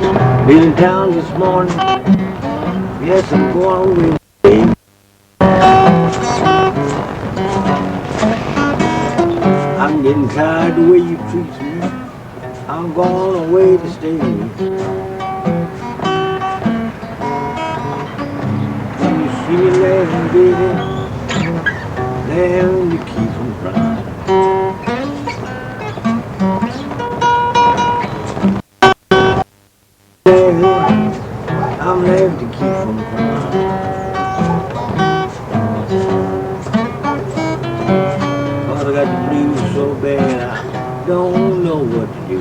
Been in town this morning. Yes, I'm going with you. I'm getting tired the way you treat me. I'm going away to stay. When you see me laughing, baby, laughing to keep from crying. Laughing, I'm laughing to keep from crying. Cause I got the blues so bad, I don't know what to do.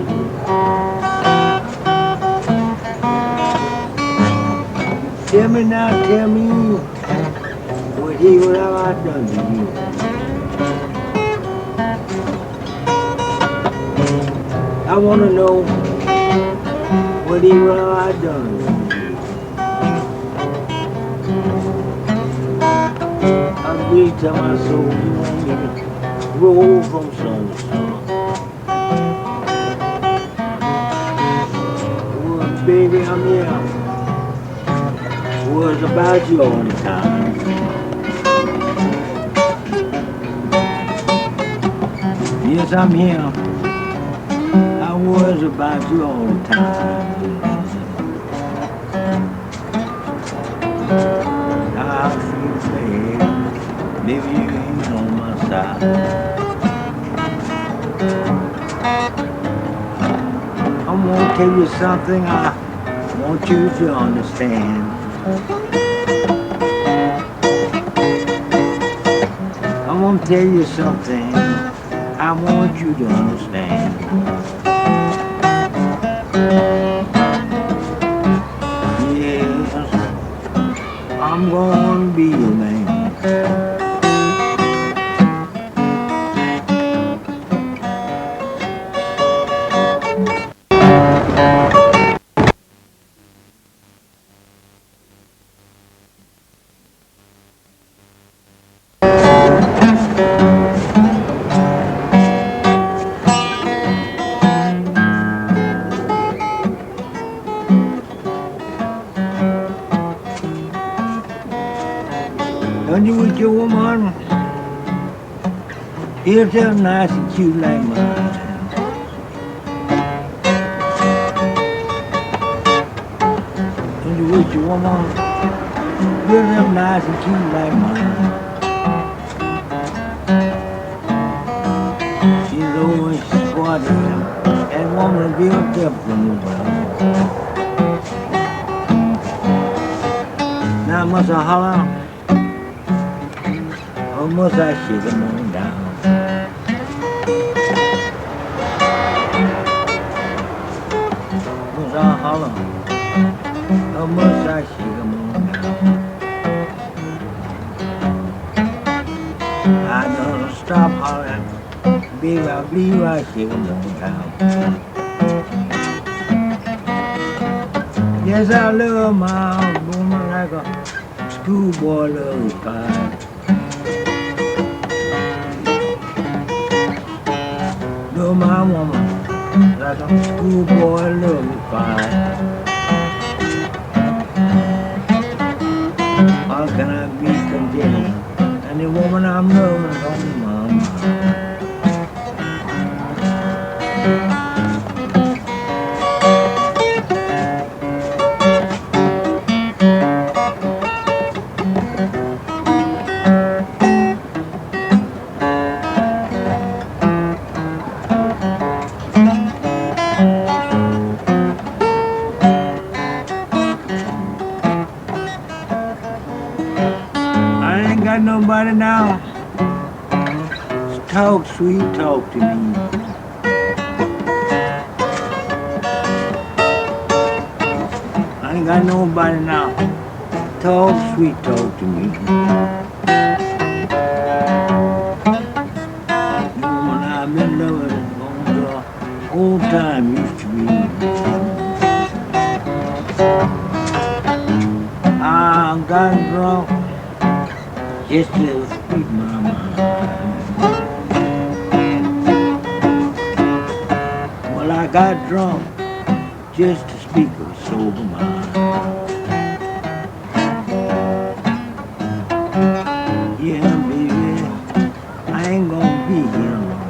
Tell me now, tell me, what have I done to you? I wanna know, what have I done to you? I really tell my soul you want me to roll from sun to sun. Well, baby, I'm here. Was about you all the time. Yes, I'm here. I was about you all the time. I feel bad. Maybe you ain't on my side. I'm gonna tell you something I want you to understand. I'm gonna tell you something I want you to understand. Yes, I'm gonna be your man. When you with your woman, here's her nice and cute like mine. When you with your woman, here's her nice and cute like mine. She's always squatting, and woman built up from the ground. Now must I holler, or must I shake them on down? Must I holler, or must I shake them on down? I don't stop hollering, baby, I believe I shake them on down. Yes, I love my woman like a schoolboy loves pie. Love my woman like a schoolboy loves pie. How can I be contented? And the woman I'm loving is on my mind. I ain't got nobody now. Talk, sweet talk to me. I ain't got nobody now. Talk, sweet talk to me. The woman I've been loving is gone to the old time used to be. I got drunk just to speak my mind. Well, I got drunk just to speak of sober mind. Yeah, baby, I ain't gonna be here long.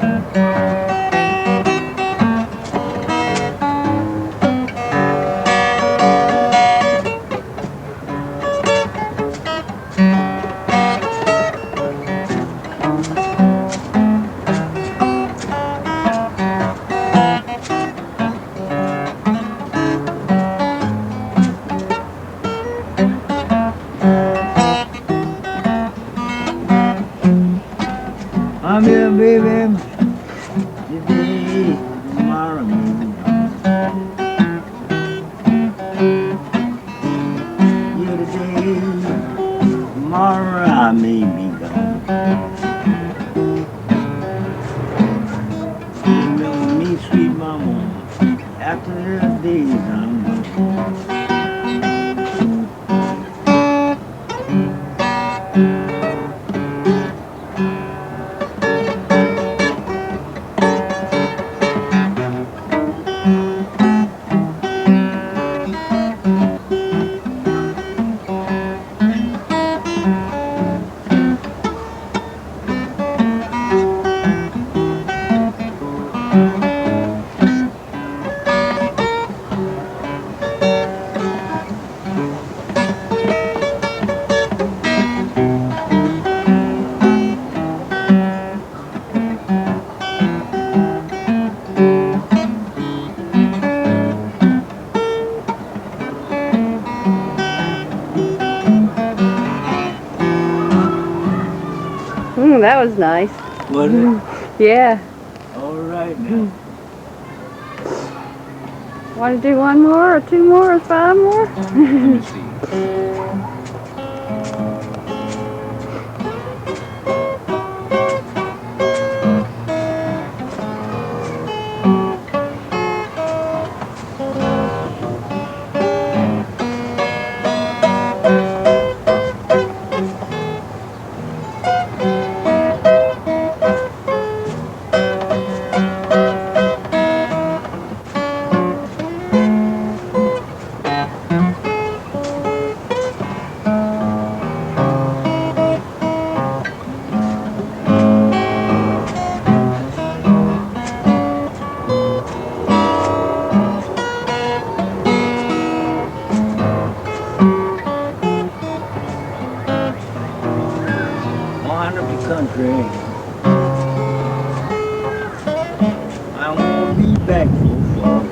I'm here, baby, today, tomorrow, maybe gone. Yeah, today, tomorrow, I may be gone. Remember me, sweet mama, after the days I'm gone. That was nice. Was it? Yeah. All right now. Want to do one more or two more or five more? Let me see. Wind up the country. I won't be back for fall.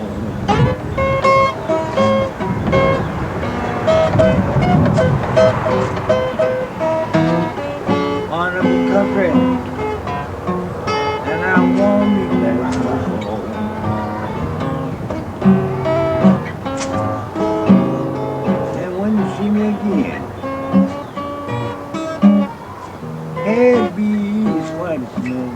Wind up the country, and I won't be back for fall. And when you see me again, head be as white as snow.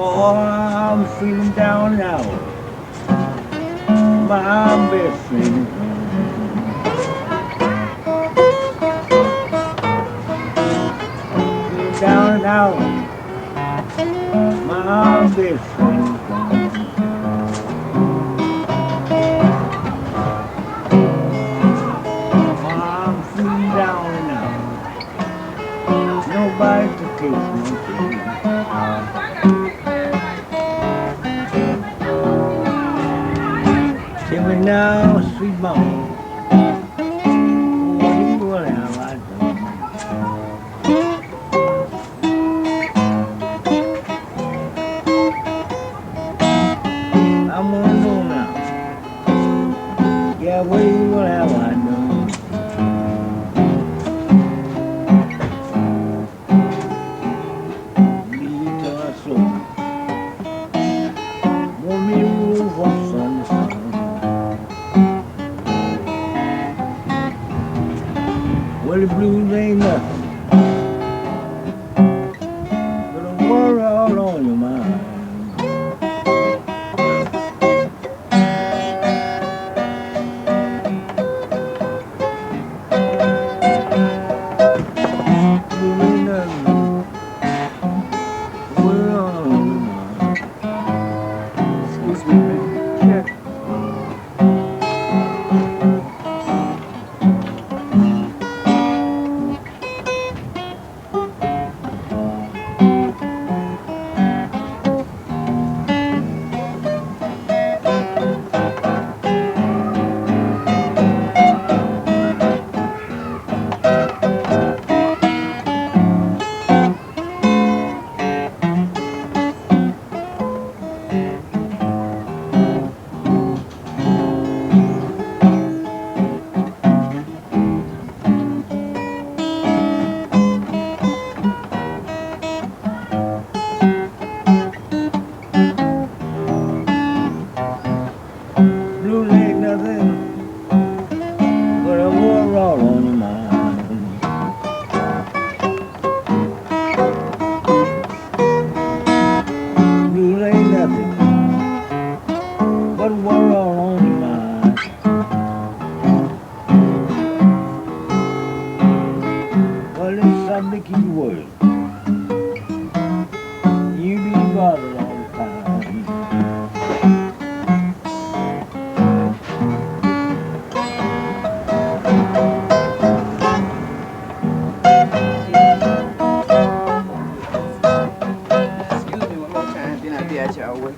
Oh, I'm feeling down now. My best friend is gone. Feeling down and out. My best friend is gone. I'm feeling down and out. Nobody to take me to. Tell me now, sweet mama, what have I done? I wanna know now. Yeah, what have I done? Be trouble all the time. Excuse me one more time, then I'll be at y'all way.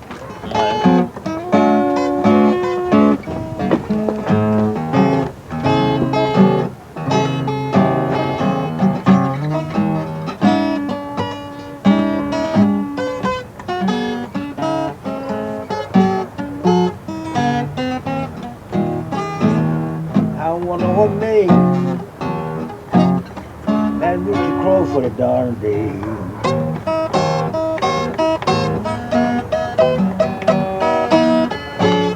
I wonder what made that Richard Crow for the darn day.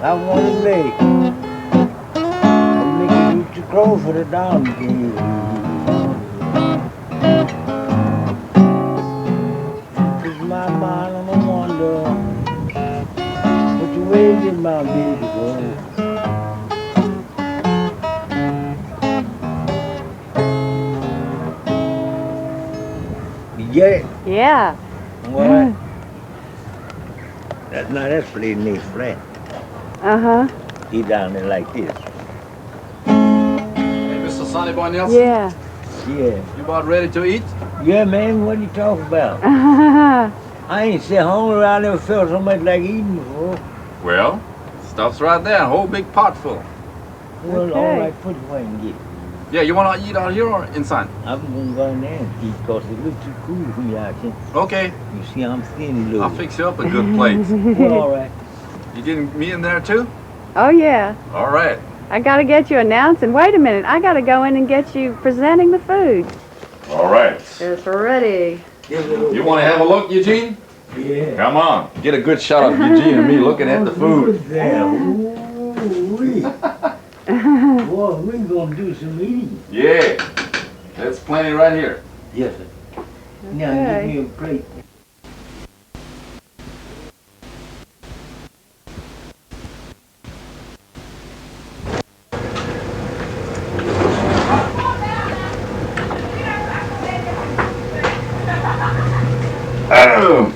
I want to make Richard Crow for the darn day. Cause my mind on a wonder which way did my baby go? You get it? Yeah. What? That's playing me flat. Uh-huh. He down there like this. Hey, Mr. Sonny Boy Nelson, Yeah. Yeah. you about ready to eat? Yeah, man, what you talking about? I ain't sit home around there felt so much like eating before. Well, stuff's right there, a whole big pot full. Well, Okay. all right, put it away and get it. Yeah, you want to eat out here or inside? I'm gonna go in there and eat because it looks too cool for me out here. Okay, You see, I'm thin I'll little. fix you up a good plate. Well, all right. You getting me in there too? Oh, yeah. All right. I got to get you announcing. Wait a minute. I got to go in and get you presenting the food. All right. It's ready. You want to have a look, Eugene? Yeah. Come on. Get a good shot of Eugene and me looking at the food. There. Ooh-wee. Boy, we gonna do some eating. Yeah. There's plenty right here. Yes, sir. Now, give me a plate. Oh.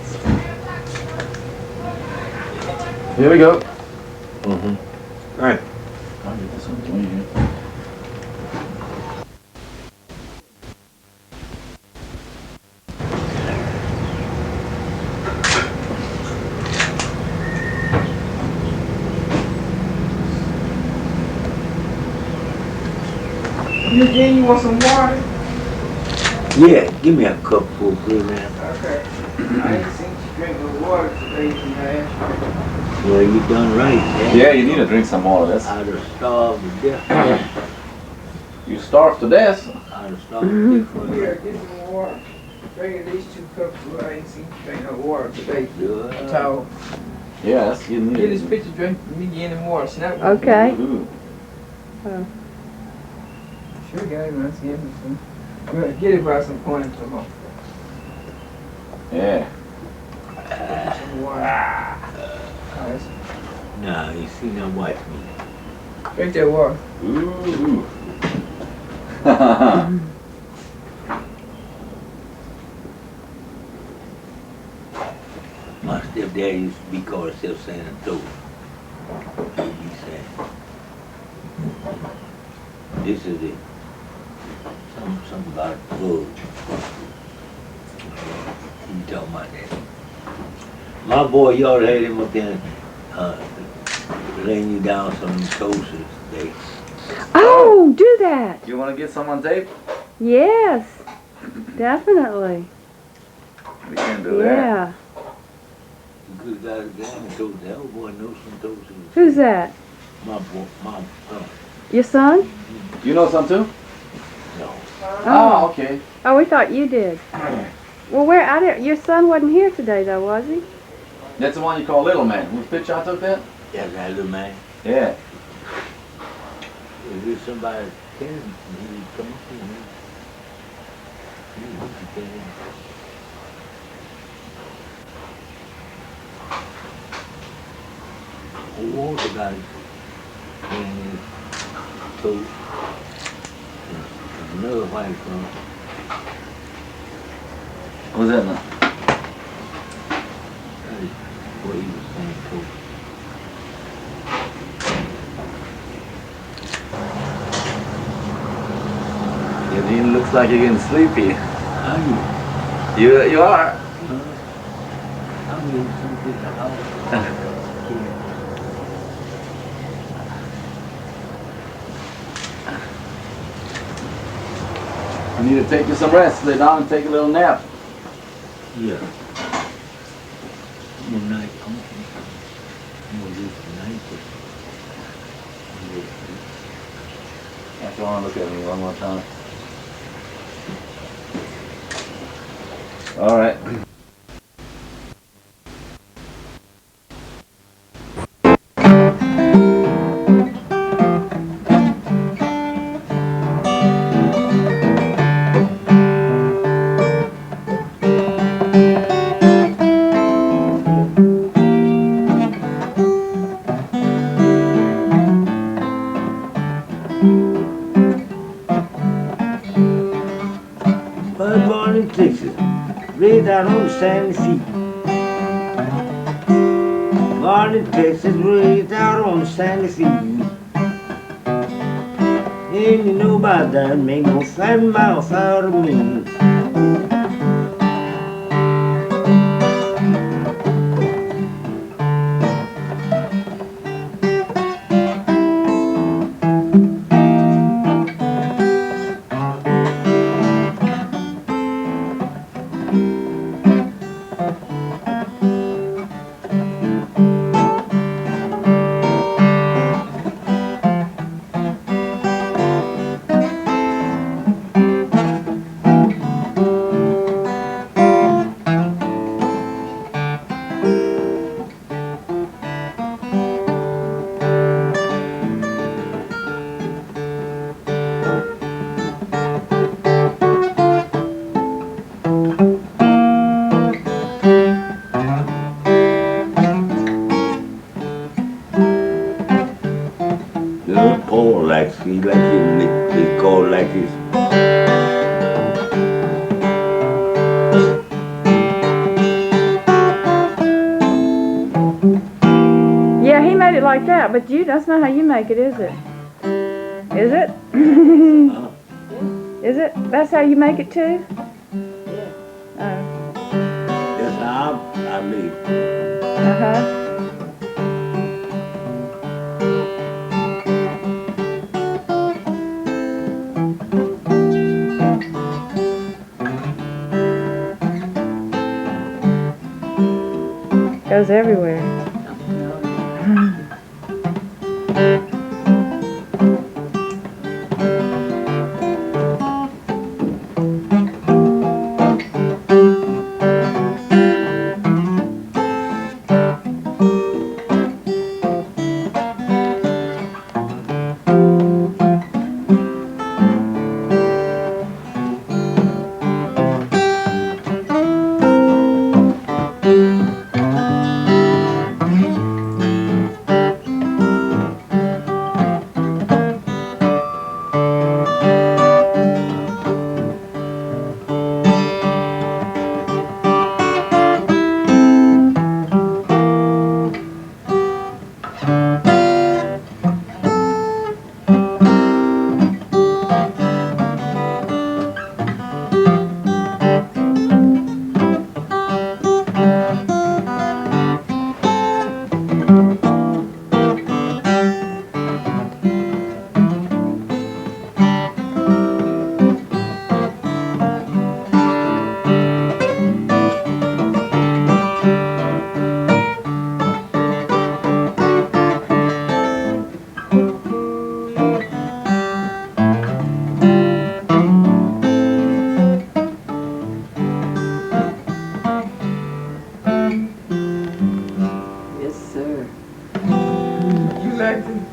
Here we go. Mm-hmm. All right. I'll get this one clean here. Eugene, you want some water? Yeah, give me a cup full, please, man. Okay. I ain't seen you drink no water today, man. Well, you done right, man. Yeah, you need to drink some more of this. I'd have starved to death. You starved to death. I'd have starved to death for Here, you. get some water. Drink at least 2 cups of water. I ain't seen you drink no water today. Good. Towel. Yeah, that's you need. Get this picture drink me get any water. Snap one. Okay. Ooh. Sure got it, man. See everything. I'm gonna get it by some point tomorrow. Yeah. Some water. Nice. Nah, you see, now watch me. Drink that water. Ooh. My stepdad used to be called Self San Antonio. He said, this is it. Something about food. You talking about that? My boy, you ought to have him up there laying you down some toasters today. Oh, do that. You want to get some on tape? Yes. Definitely. We can do that. Yeah. You could have got a damn toast. That old boy knows some toasters. Who's that? My boy, my son. Your son? You know some too? No. Oh, okay. Oh, we thought you did. Well, where? I didn't. Your son wasn't here today, though, was he? That's the one you call Little Man. Whose picture I took that? That's that little man. Yeah. If there's somebody can he come up here. He can. All the guys in his coat. And another white girl. Who's that now? what he was saying too. It looks like you're getting sleepy. I You are. I'm getting something to house. You need to take you some rest. Lay down and take a little nap. Yeah. I'm gonna night. I'm gonna do tonight. If you want to look at me one more time. All right. Was born in Texas, raised out on the sandy sea. Born in Texas, raised out on the sandy sea. And you know about that, make no 7 miles out of me. Little Paul likes, he likes it called like this. Yeah, he made it like that, but that's not how you make it, is it? Is it? Is it? That's how you make it too? Oh. That's how I live. Uh-huh. Goes everywhere.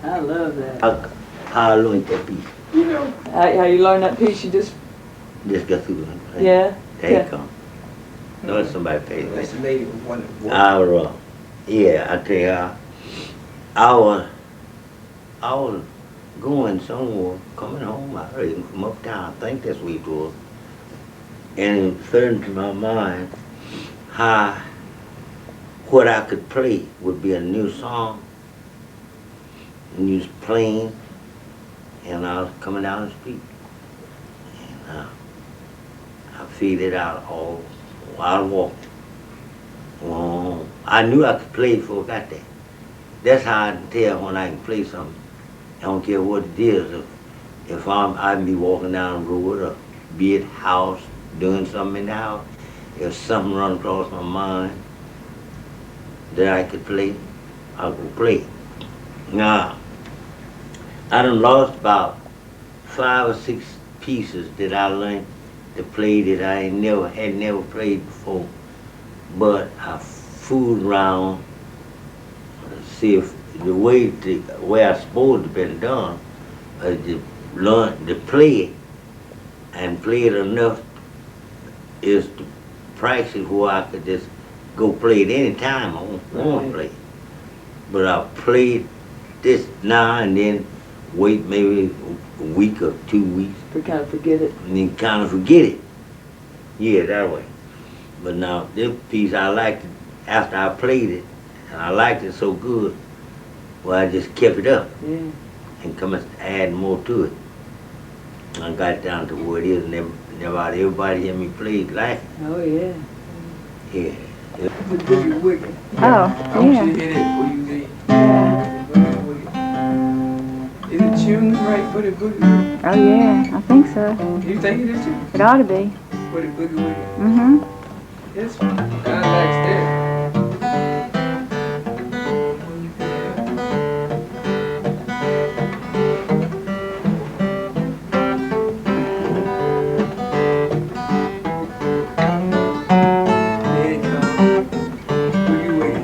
I love that. I learned that piece. You know, how you learn that piece, you just, Got through it. yeah. There Yeah. you come. No, somebody paid This me. lady was one of the Yeah, I tell you, I was going somewhere, coming home. I heard him from uptown. I think that's where it was. And it turned to my mind how what I could play would be a new song, and you was playing, and I was coming down the street, and I figured it out all while walking. I knew I could play before I got there. That's how I can tell when I can play something. I don't care what it is. If I can be walking down the road or be at the house doing something in the house, if something run across my mind that I could play, I'll go play. Now, I done lost about 5 or 6 pieces that I learned to play that I had never played before. But I fooled around to see if the way I supposed to been done, to learn to play it and play it enough is to practice where I could just go play it any time I want to play it. But I played this now and then, wait maybe a week or 2 weeks. To kind of forget it. And then kind of forget it. Yeah, that way. But now this piece I liked it after I played it, and I liked it so good, well I just kept it up. Yeah. And come and add more to it. I got it down to where it is, and everybody hear me play it like it. Oh, yeah. Yeah. The boogie woogie. Oh, I want you yeah. to hit it before you leave. Yeah. The boogie woogie. Is it tuned right for the boogie woogie? Oh, yeah. I think so. You think it is too? It ought to be. For the boogie woogie? Mm-hmm. Yes, contacts there. There it comes. Boogie woogie.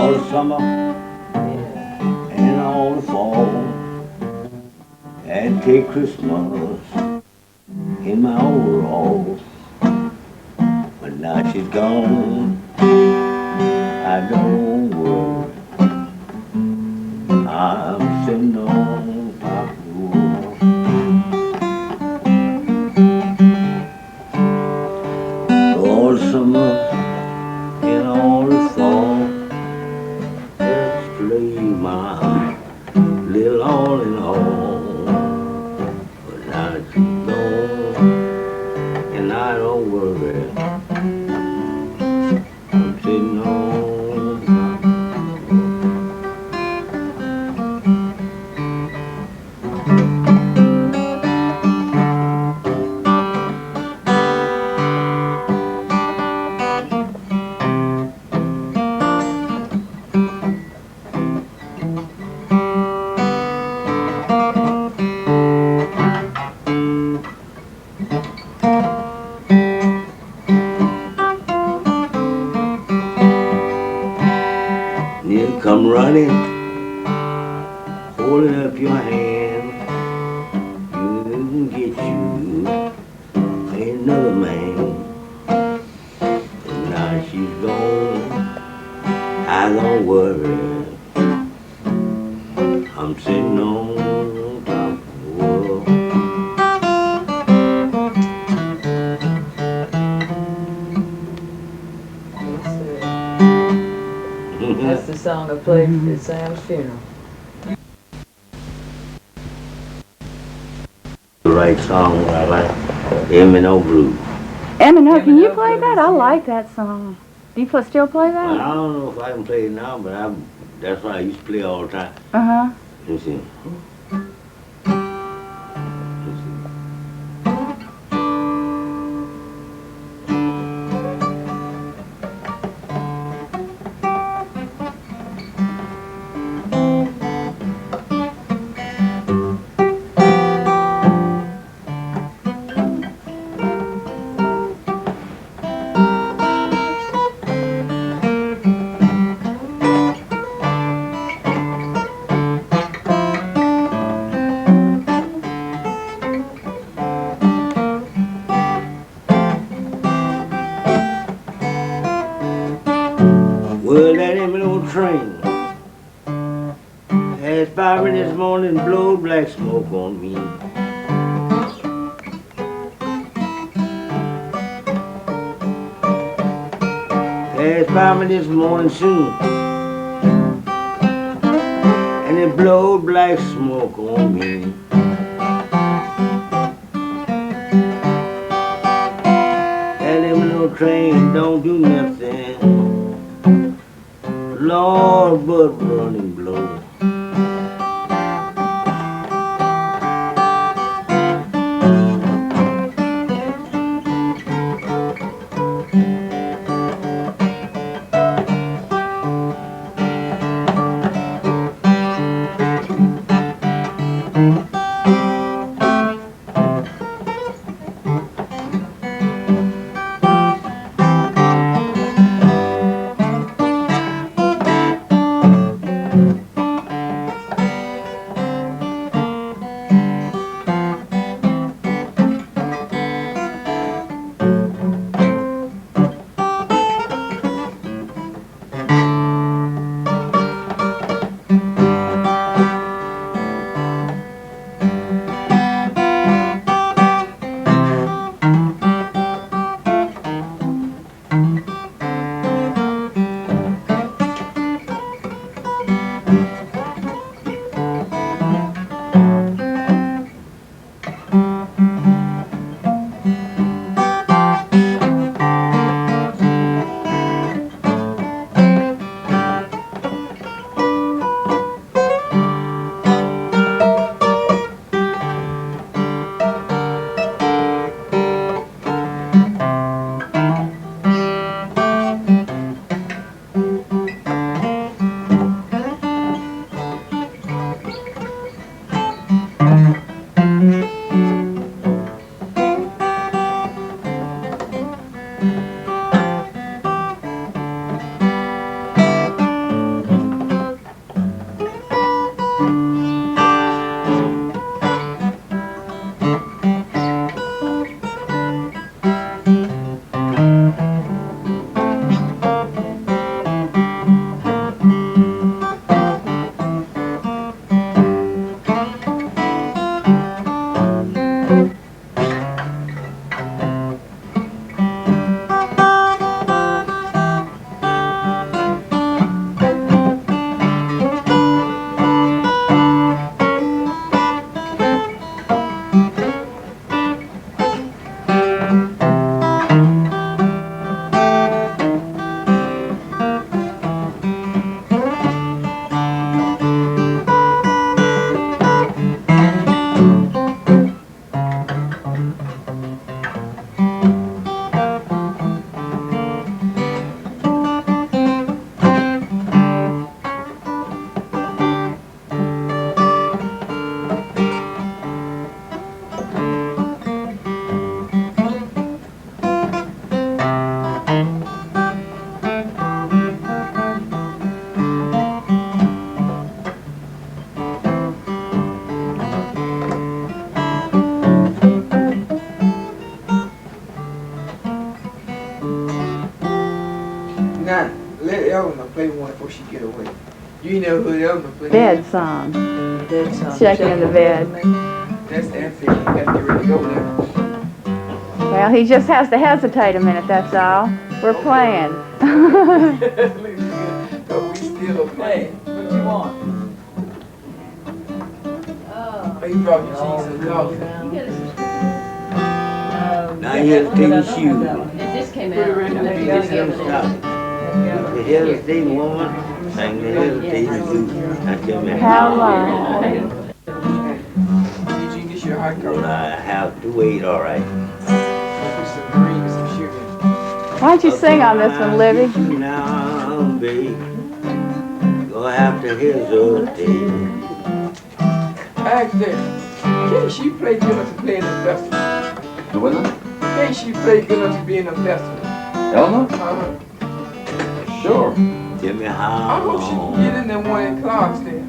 all the summer and all the fall, and take Christmas in my overalls. But now she's gone, I don't worry. I'm sitting on top of the world. All the summer and all the fall, just play my little all in all. But now she's gone, and I don't worry. I'm sitting on top. You come running, holding up your hand. You can get you another man. And now she's gone, I don't worry. I'm sitting on top of the world. That's the song I played at Sam's funeral. The right song, what I like, M&O Blues. M&O, can you play that? I like that song. Do you still play Well, I that? don't know if I can play it now, but that's what I used to play all the time. Uh-huh. Let me see. Well, that M&O train passed by me this morning, blowed black smoke on me. Passed by me this morning soon, and it blowed black smoke on me. That M&O train don't do nothing, Lord, but running blow. Now, let Eleanor play one before she get away. You know who Eleanor play. Bed song. Dead song. Shaking in the bed. That's that feeling. You gotta get ready to go now. Well, he just has to hesitate a minute, that's all. We're playing. But we still are playing. What you want? Oh, you brought your cheese and coffee. Now here's the shoe. It just came Put it out. right there. You You gotta just give haven't it stopped. The hesitating woman, sang the hesitating blues. Now tell me How long? Eugene, this your hot will coffee. I have to wait, all right? Put some green and some sugar in it. Why don't you sing on this one, Libby? Now, babe, gonna have to hesitate. Axel, can she play good enough to play in a festival? Do what now? Can she play good enough to be in a festival? Eleanor? Sure. Tell me I how hope she can long get in that one in Clarksdale.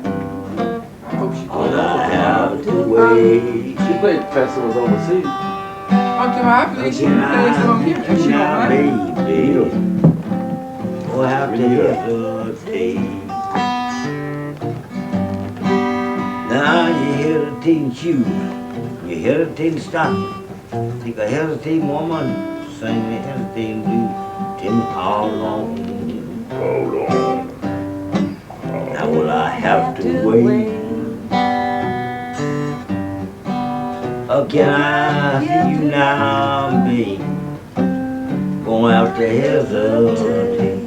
I hope she will can. I have to wait? She played festivals overseas. Until I believe she can play some here. If she don't Now, mind. baby, gonna have to hesitate. Now you hesitating shoes, you hesitating stockings. Think a hesitating woman sing the hesitating blues. Tell me how long, now will I have to wait? Or can I see you now, babe? Gonna have to hesitate.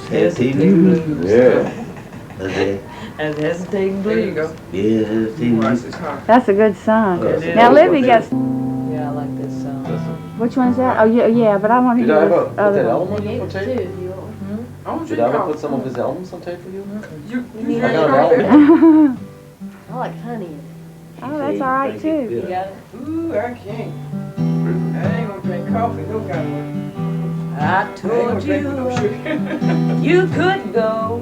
Hesitating blues. Yeah. That's it. And hesitating There you blues. go. Yeah, hesitating Watch blues. this car. That's a good song. Yes. Now, Libby gets. Yeah, I like this song. Which one's that? Oh, yeah, but I want to Did I hear ever this put other that one. album They on gave for it tape? too, if you want. I don't Did drink I ever coffee. put some of his albums on tape for you? You I drink got an coffee? I like honey in it. Oh, that's all right, too. You got it? Ooh, I can't. I ain't gonna drink coffee, no goddamn. I I ain't gonna told drink with no you sugar. you could go.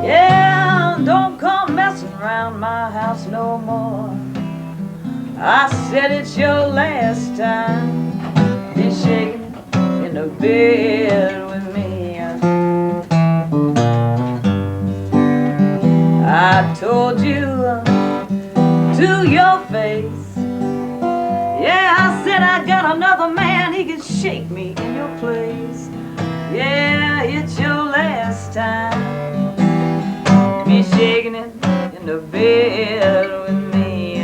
Yeah, don't come messing around my house no more. I said it's your last time. Be shaking in the bed with me. I told you to your face. Yeah, I said I got another man, he can shake me in your place. Yeah, it's your last time. Be shaking it in the bed with me.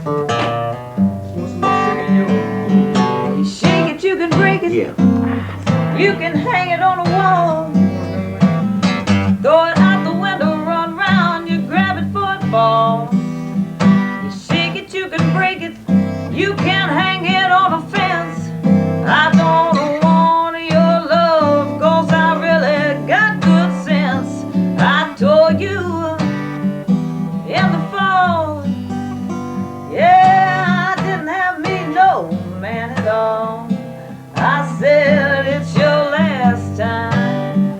Want some more sugar in your? You shake it, you can break it, Yeah. you can hang it on the wall. Throw it out the window, run round, you grab it for it fall. You shake it, you can break it, you can hang it on a fence. I don't want your love, 'cause I really got good sense. I told you in the fall, yeah, I didn't have me no man at all. I said it's your last time.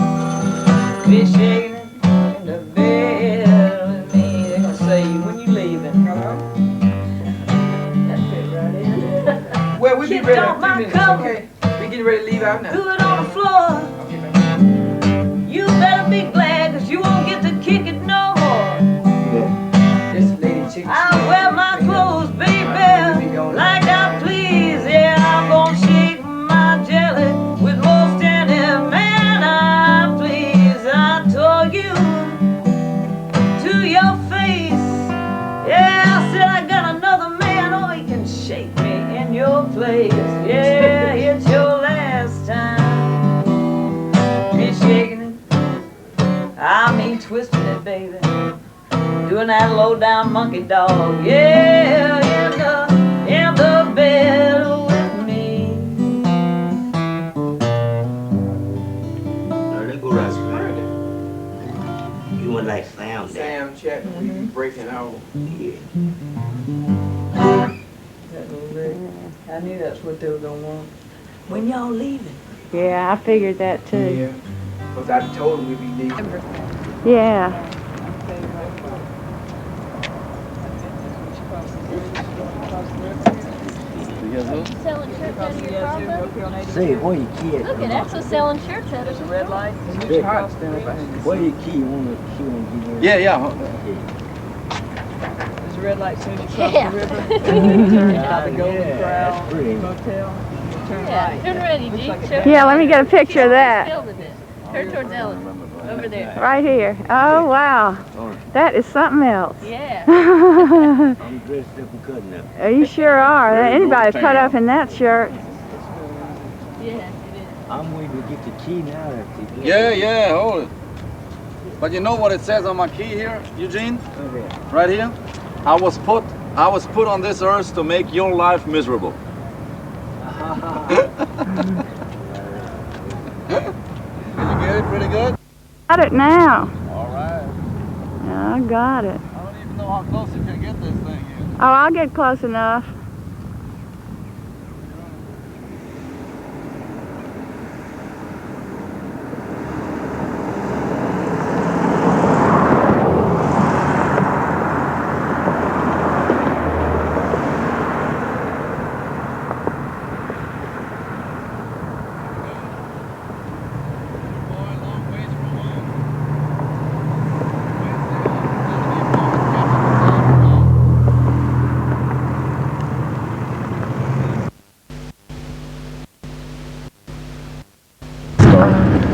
Be shaking it in the bed with me. They're gonna say when you leaving. That fit right in. Well, we'll be Kicked ready in off a few my minutes, coat. okay? We getting ready to leave out now. Do it on the floor. Okay, man. You better be glad, 'cause you won't get to kick it no more. This lady chick. I wear my clothes, baby, like I please. Yeah, I'm gonna shake my jelly with most any man I please. I told you to your face. Yeah, I said I got another man, oh, he can shake me in your place. Yeah, it's your last time. Be shaking it, I mean twisting it, baby. Doing that low down monkey dog, yeah, in the bed with me. breaking out. That little rig. I knew that's what they were gonna want. When y'all leaving? Yeah, I figured that too. Yeah. Because I told him we'd be leaving. Yeah. Selling shirts out of your car? Say, where your key Look at Axel selling shirts out of his Red light. Vic, Cross where your key? You want to give me? Yeah. There's a red light soon as you cross Yeah. the river. Turn by the Golden Yeah, Corral that's pretty. Motel. You turn Yeah, right. turn ready, Looks G. like a Show- Yeah, let me get a picture of that. Filming it. Turn towards Ellen. Over there. Right here. Oh, wow. That is something else. Yeah. I'm dressed up and cutting up. You sure are. Anybody cut up in that shirt. Yeah, it is. I'm waiting to get the key now. Yeah, hold it. But you know what it says on my key here, Eugene? Okay. Right here? I was put on this earth to make your life miserable. Did you get it pretty good? Got it now. All right. I got it. I don't even know how close you can get this thing here. Oh, I'll get close enough.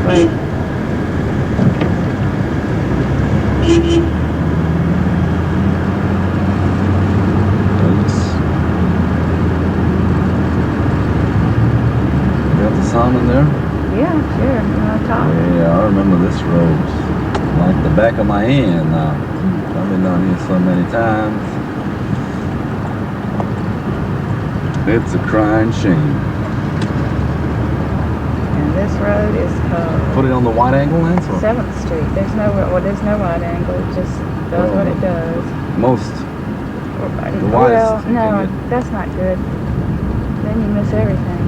Wait. Got the sound in there? Yeah, sure. You want to talk? Yeah, I remember this road like the back of my hand now. I've been down here so many times. It's a crying shame. And this road is called Put it on the wide angle, Lance? or- 7th Street. There's no wide angle. It just does what it does. Most. Well, widest you no, can get. that's not good. Then you miss everything.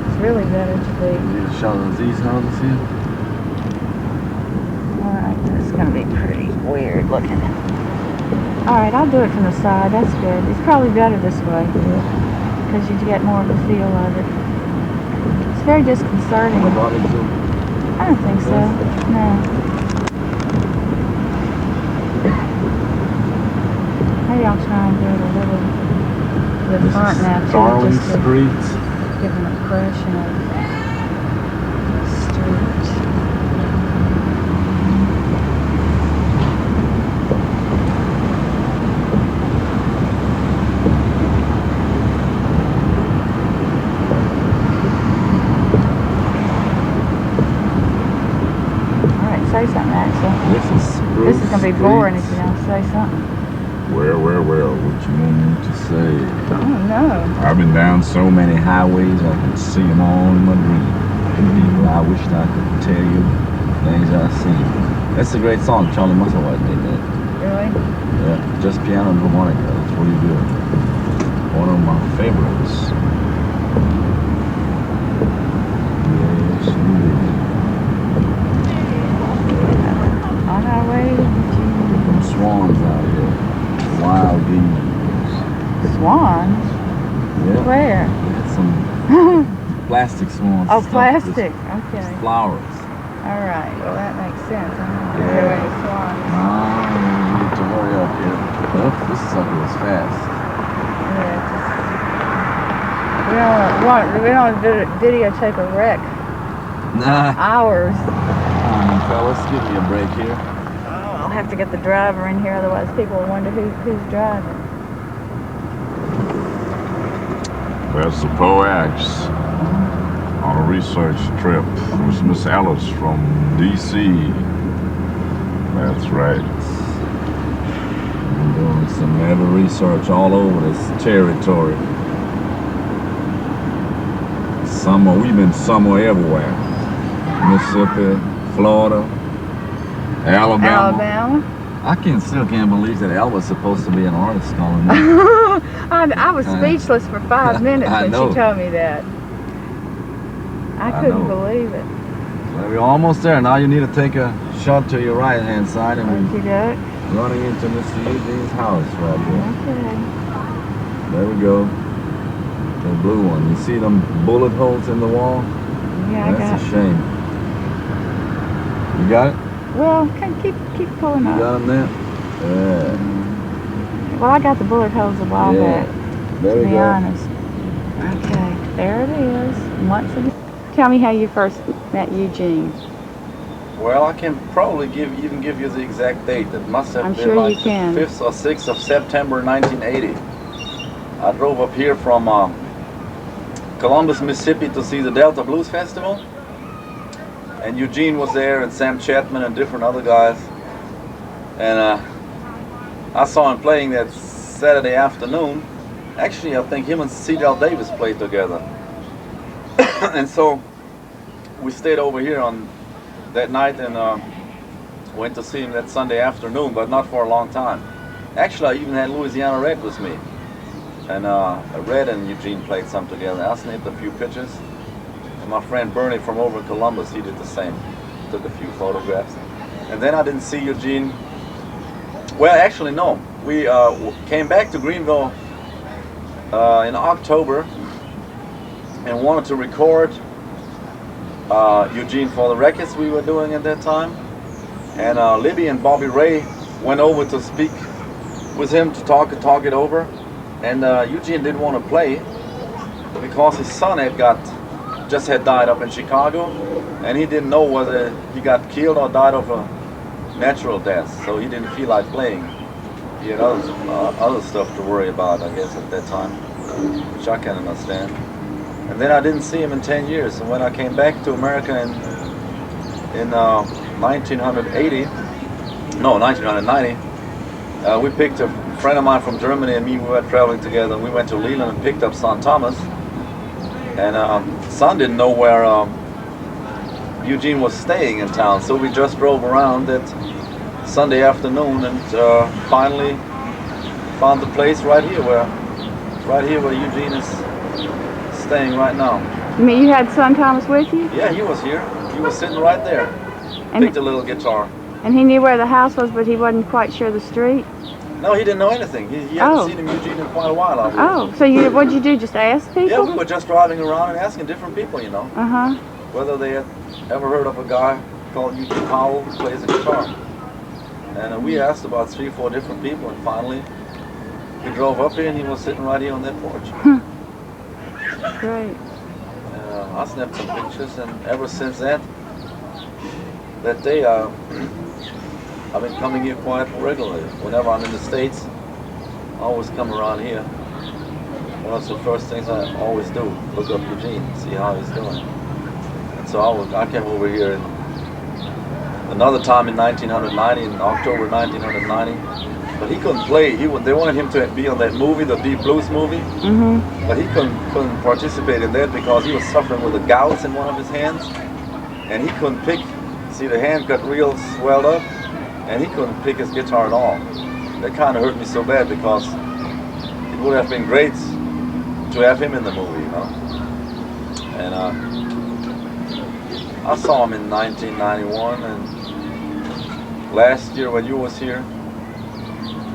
It's really better to be. Need a shot of these houses here. Alright, it's going to be pretty weird looking. Alright, I'll do it from the side. That's good. It's probably better this way. Because you get more of the feel of it. It's very disconcerting. I don't think so. No. Maybe I'll try and do it a little to the front now too. Darling Just to Street. give an impression of the street. Alright, say something, Axel. This is going to be boring if you don't say something. Well, what you want me to say? I don't know. I've been down so many highways, I can see them all in my dream. People, I wish I could tell you things I've seen. That's a great song. Charlie Musselwhite made that. Really? Yeah, just piano and harmonica. That's what he did. One of my favorites. Yes, he did. On our way to Them swans out here. Wild geese. Swans? Yeah. Where? We had some plastic swans. Oh, stuff with plastic. Okay. flowers. All right. Well, that makes sense. I don't know Yeah. any swans. We need to hurry up here. Oh, this sucker is fast. Yeah, we don't videotape a wreck. Nah. Ours. Come on, fellas, give me a break here. I'll have to get the driver in here, otherwise people will wonder who's driving. That's the POAX on a research trip with Miss Alice from D.C. That's right. I'm doing some heavy research all over this territory. We've been somewhere everywhere. Mississippi, Florida, Alabama. I still can't believe that Elle was supposed to be an artist calling me. I was speechless for 5 minutes I when know. she told me that. I couldn't believe it. Well, we're almost there. Now you need to take a shot to your right hand side and we're Okey-doke. running into Mr. Eugene's house right here. Okay. There we go. The blue one. You see them bullet holes in the wall? Yeah, I got That's it. a shame. You got it? Well, keep pulling You up. got them there? Yeah. Well, I got the bullet holes a while back, There to we be go. honest. Okay, there it is. Once again. Tell me how you first met Eugene. Well, I can probably even give you the exact date. It must have I'm been sure like you can. the 5th or 6th of September 1980. I drove up here from Columbus, Mississippi to see the Delta Blues Festival. And Eugene was there, and Sam Chatman and different other guys. And I saw him playing that Saturday afternoon. Actually, I think him and C.Del Davis played together. And so we stayed over here on that night and went to see him that Sunday afternoon, but not for a long time. Actually, I even had Louisiana Red with me. And Red and Eugene played some together. I snapped a few pictures. And my friend Bernie from over in Columbus, he did the same. Took a few photographs. And then I didn't see Eugene. Well, actually, no. We came back to Greenville in October and wanted to record Eugene for the records we were doing at that time. And Libby and Bobby Ray went over to speak with him to talk it over. And Eugene didn't want to play because his son just had died up in Chicago, and he didn't know whether he got killed or died of a natural death, so he didn't feel like playing. He had other stuff to worry about, I guess, at that time, which I can understand. And then I didn't see him in 10 years, and when I came back to America in 1990, we picked a friend of mine from Germany and me, we were traveling together. We went to Leland and picked up Son Thomas. And Son didn't know where Eugene was staying in town, so we just drove around that Sunday afternoon and finally found the place right here where Eugene is staying right now. You mean you had Son Thomas with you? Yeah, he was here. He was sitting right there. Picked a little guitar. And he knew where the house was, but he wasn't quite sure the street? No, he didn't know anything. He hadn't seen Eugene in quite a while. So what'd you do, just ask people? Yeah, we were just driving around and asking different people, you know. Uh-huh. Whether they had ever heard of a guy called Eugene Powell who plays the guitar. And we asked about 3 or 4 different people, and finally we drove up here and he was sitting right here on that porch. Great. I snapped some pictures, and ever since that day, I've been coming here quite regularly. Whenever I'm in the States, I always come around here. One of the first things I always do, look up Eugene, see how he's doing. And so I came over here another time in 1990, in October 1990. But he couldn't play. They wanted him to be on that movie, the Deep Blues movie. Mm-hmm. But he couldn't participate in that because he was suffering with a gout in one of his hands. And he couldn't pick. See, the hand got real swelled up. And he couldn't pick his guitar at all. That kind of hurt me so bad because it would have been great to have him in the movie, you know. And I saw him in 1991, and last year when you was here,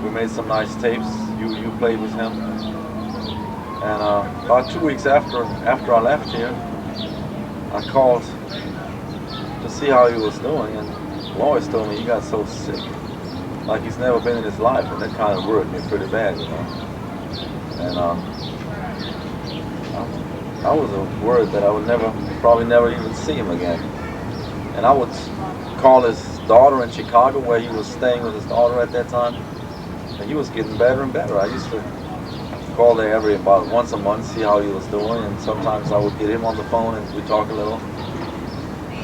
we made some nice tapes. You played with him. And about 2 weeks after I left here, I called to see how he was doing, and Lois told me he got so sick, like he's never been in his life, and that kind of worried me pretty bad, you know. And I was worried that I would probably never even see him again. And I would call his daughter in Chicago, where he was staying with his daughter at that time, and he was getting better and better. I used to call there about once a month, see how he was doing, and sometimes I would get him on the phone and we'd talk a little.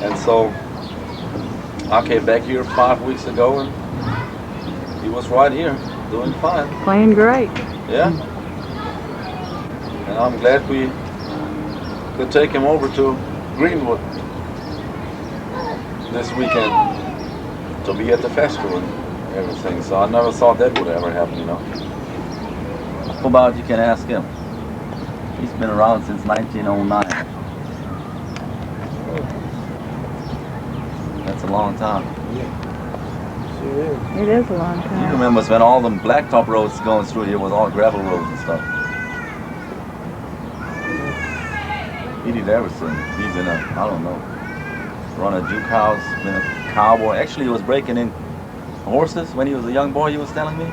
And so I came back here 5 weeks ago, and he was right here, doing fine. Playing great. Yeah. And I'm glad we could take him over to Greenwood this weekend to be at the festival. everything. So I never thought that would ever happen, you know. How about you can ask him? He's been around since 1909. That's a long time. It is a long You time. remember when all them blacktop roads going through here was all gravel roads and stuff. He did everything. He's been a, I don't know, run a juke house, been a cowboy. Actually, he was breaking in horses when he was a young boy, he was telling me.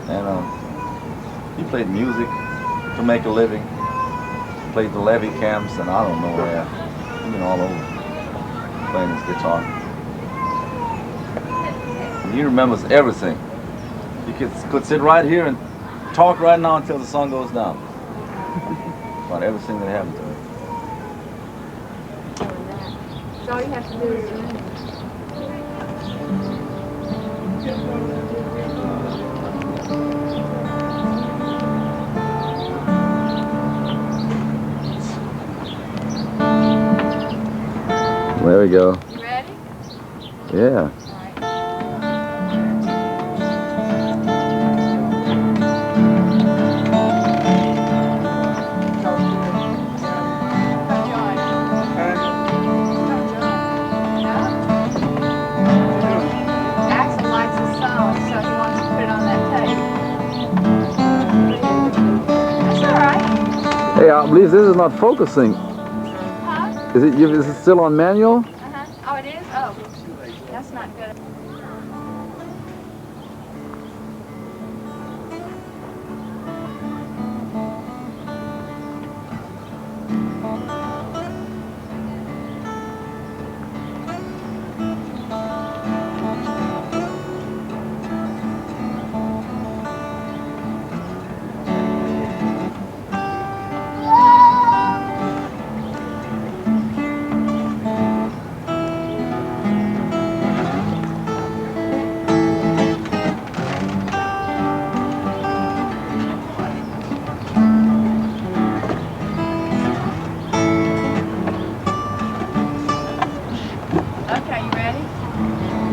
And he played music to make a living. Played the levee camps and I don't know where. He's been all over playing his guitar. And he remembers everything. He could sit right here and talk right now until the sun goes down. About everything that happened to him. So all you have to do is remember. There we go. You ready? Yeah. Axel likes his song, so he wants to put it on that tape. That's all right. Hey, I believe this is not focusing. Huh? Is it still on manual? Uh-huh. Oh, it is? Oh. That's not good. Okay, you ready?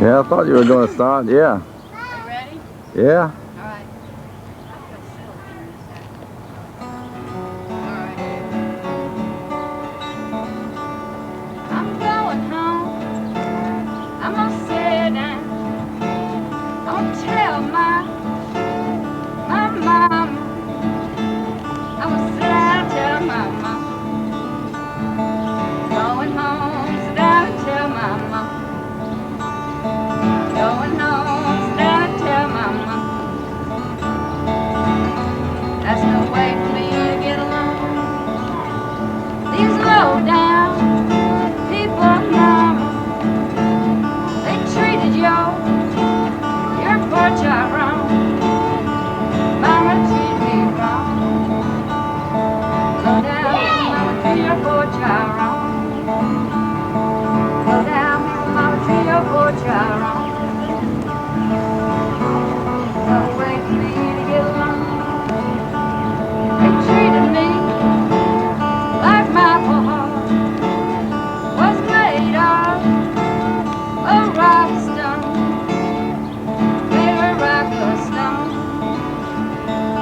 Yeah, I thought you were going to start. Yeah. Are you ready? Yeah. All right. I'm going home. I'm gonna sit down. Don't tell my mama. I'm gonna sit down and tell my mama. Going home, sit down and tell my mama. Going home, sit down and tell my mama. That's no way for me to get along. These low down people, mama, they treated your poor child wrong. Mama treated me wrong. Low down, mama treated your poor child wrong. Low down, mama treated your poor child wrong. No way for me to get along. They treated me like my poor heart was made of a rock stone. Made of a rock stone.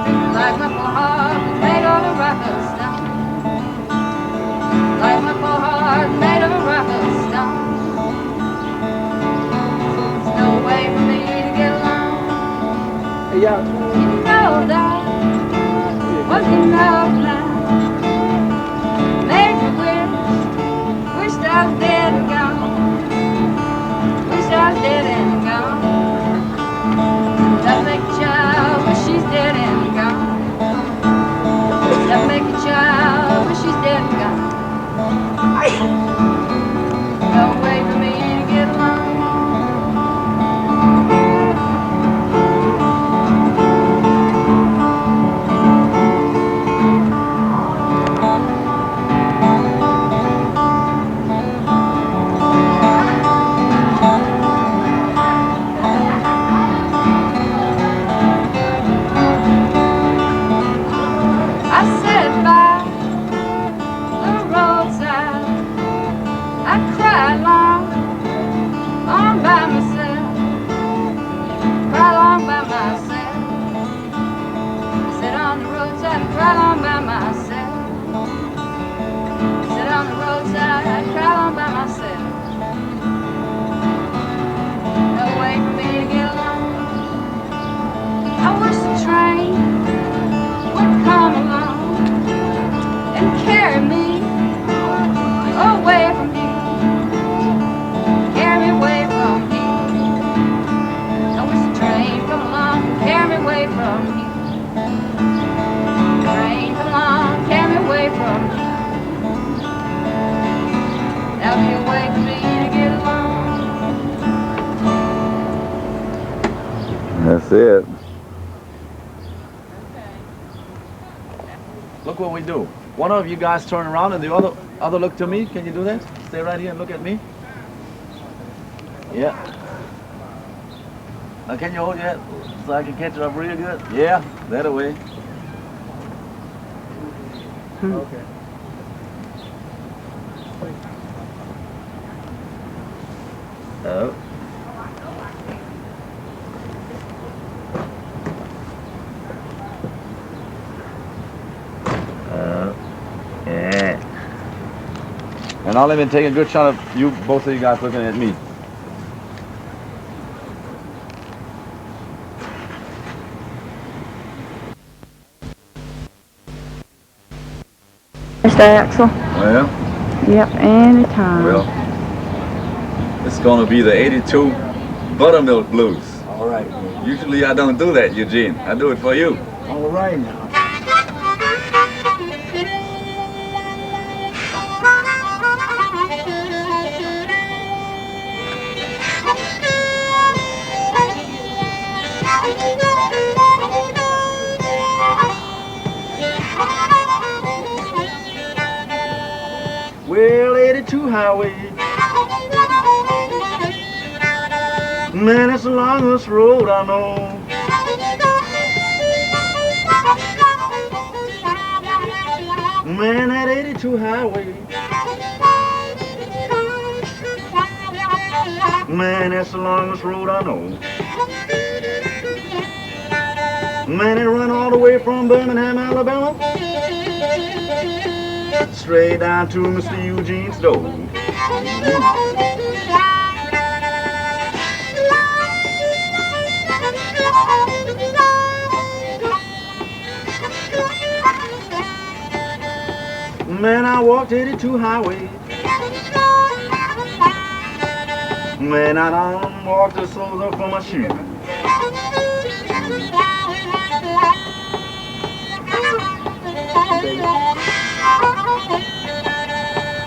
Treated me like my poor heart was made of a rock stone. Like my poor heart made of a rock stone. There's no way for me to get along. Hey, y'all. You know that. Was enough now. Made me wished I was dead and gone. Wished I was dead and gone. That make a child wish she's dead and gone. That make a child wish she's dead and gone. No way for me to get along. I said bye and carry me away from you. Carry me away from you. Don't miss the train, come along, carry me away from you. Train, come along, carry me away from you. That'll be a way for me to get along. That's it. Look what we do. One of you guys turn around and the other look to me. Can you do that? Stay right here and look at me. Yeah. Now can you hold your head so I can catch it up real good? Yeah, that way. Okay. Oh. Yeah. And now let me take a good shot of you, both of you guys looking at me. Mr. Axel. Well, Yep, anytime. well, it's gonna be the 82 Buttermilk Blues. All right. Usually I don't do that, Eugene. I do it for you. All right now. Well, 82 highway, man, it's the longest road I know. Man, that 82 highway, man, that's the longest road I know. Man, it run all the way from Birmingham, Alabama, straight down to Mr. Eugene's door. Man, I walked 82 highway. Man, I done walked the soles off of my shoes.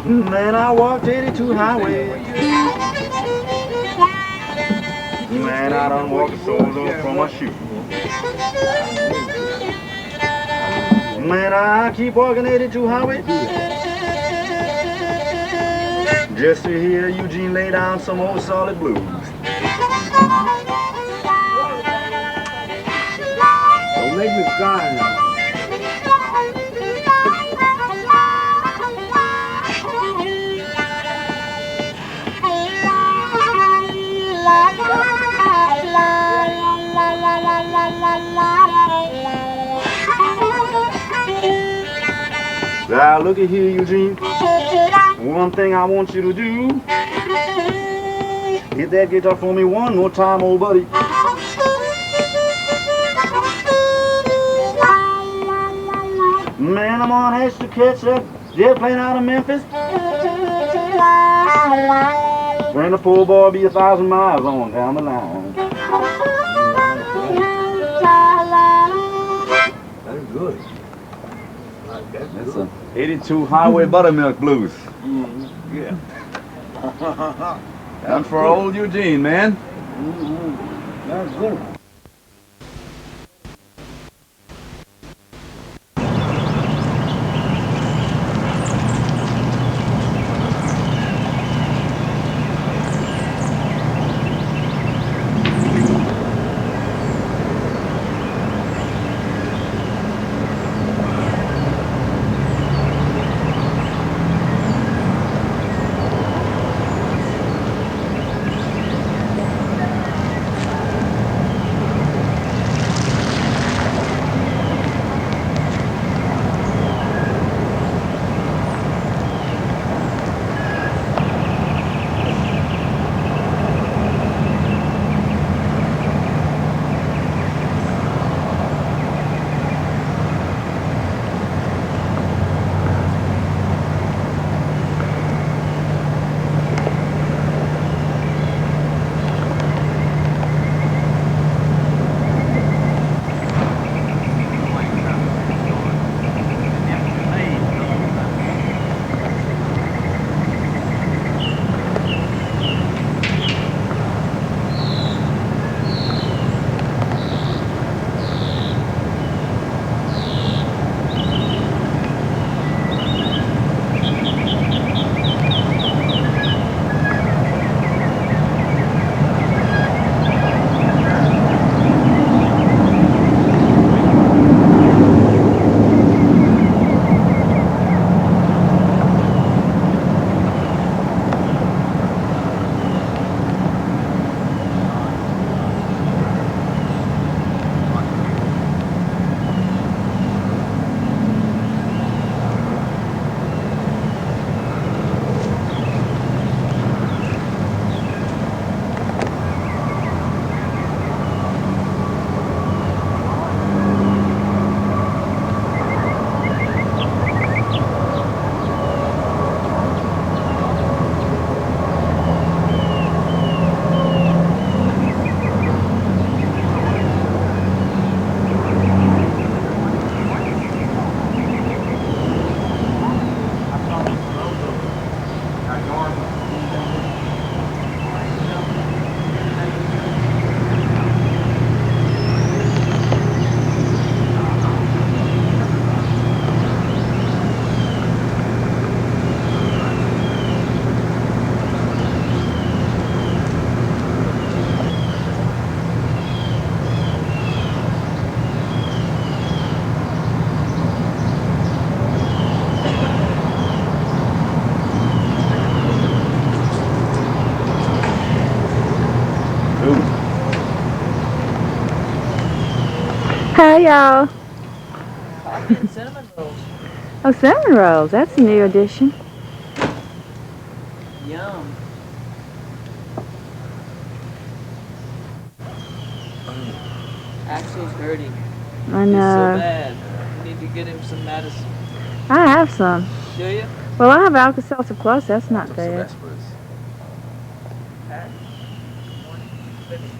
Man, I walked 82 highway. Man, I done walked the soles off from my shoes. Man, I keep walking 82 highway just to hear Eugene lay down some old solid blues. Don't make me cry now. Now look at here, Eugene. One thing I want you to do, hit that guitar for me one more time, old buddy. Man, I'm on H to catch that jet plane out of Memphis. Bring the poor boy be 1,000 miles on down the line. That's good. That's a 82 Highway Buttermilk Blues. Yeah. And for old Eugene, man. That's good. Hey y'all. Coffee and cinnamon rolls. Oh, cinnamon rolls. That's a new addition. Yum. Axel's hurting. I He's so know. bad. We need to get him some medicine. I have some. Do you? Well, I have Alka-Seltzer Plus. That's not Took some bad. aspirins. Pat? Finish.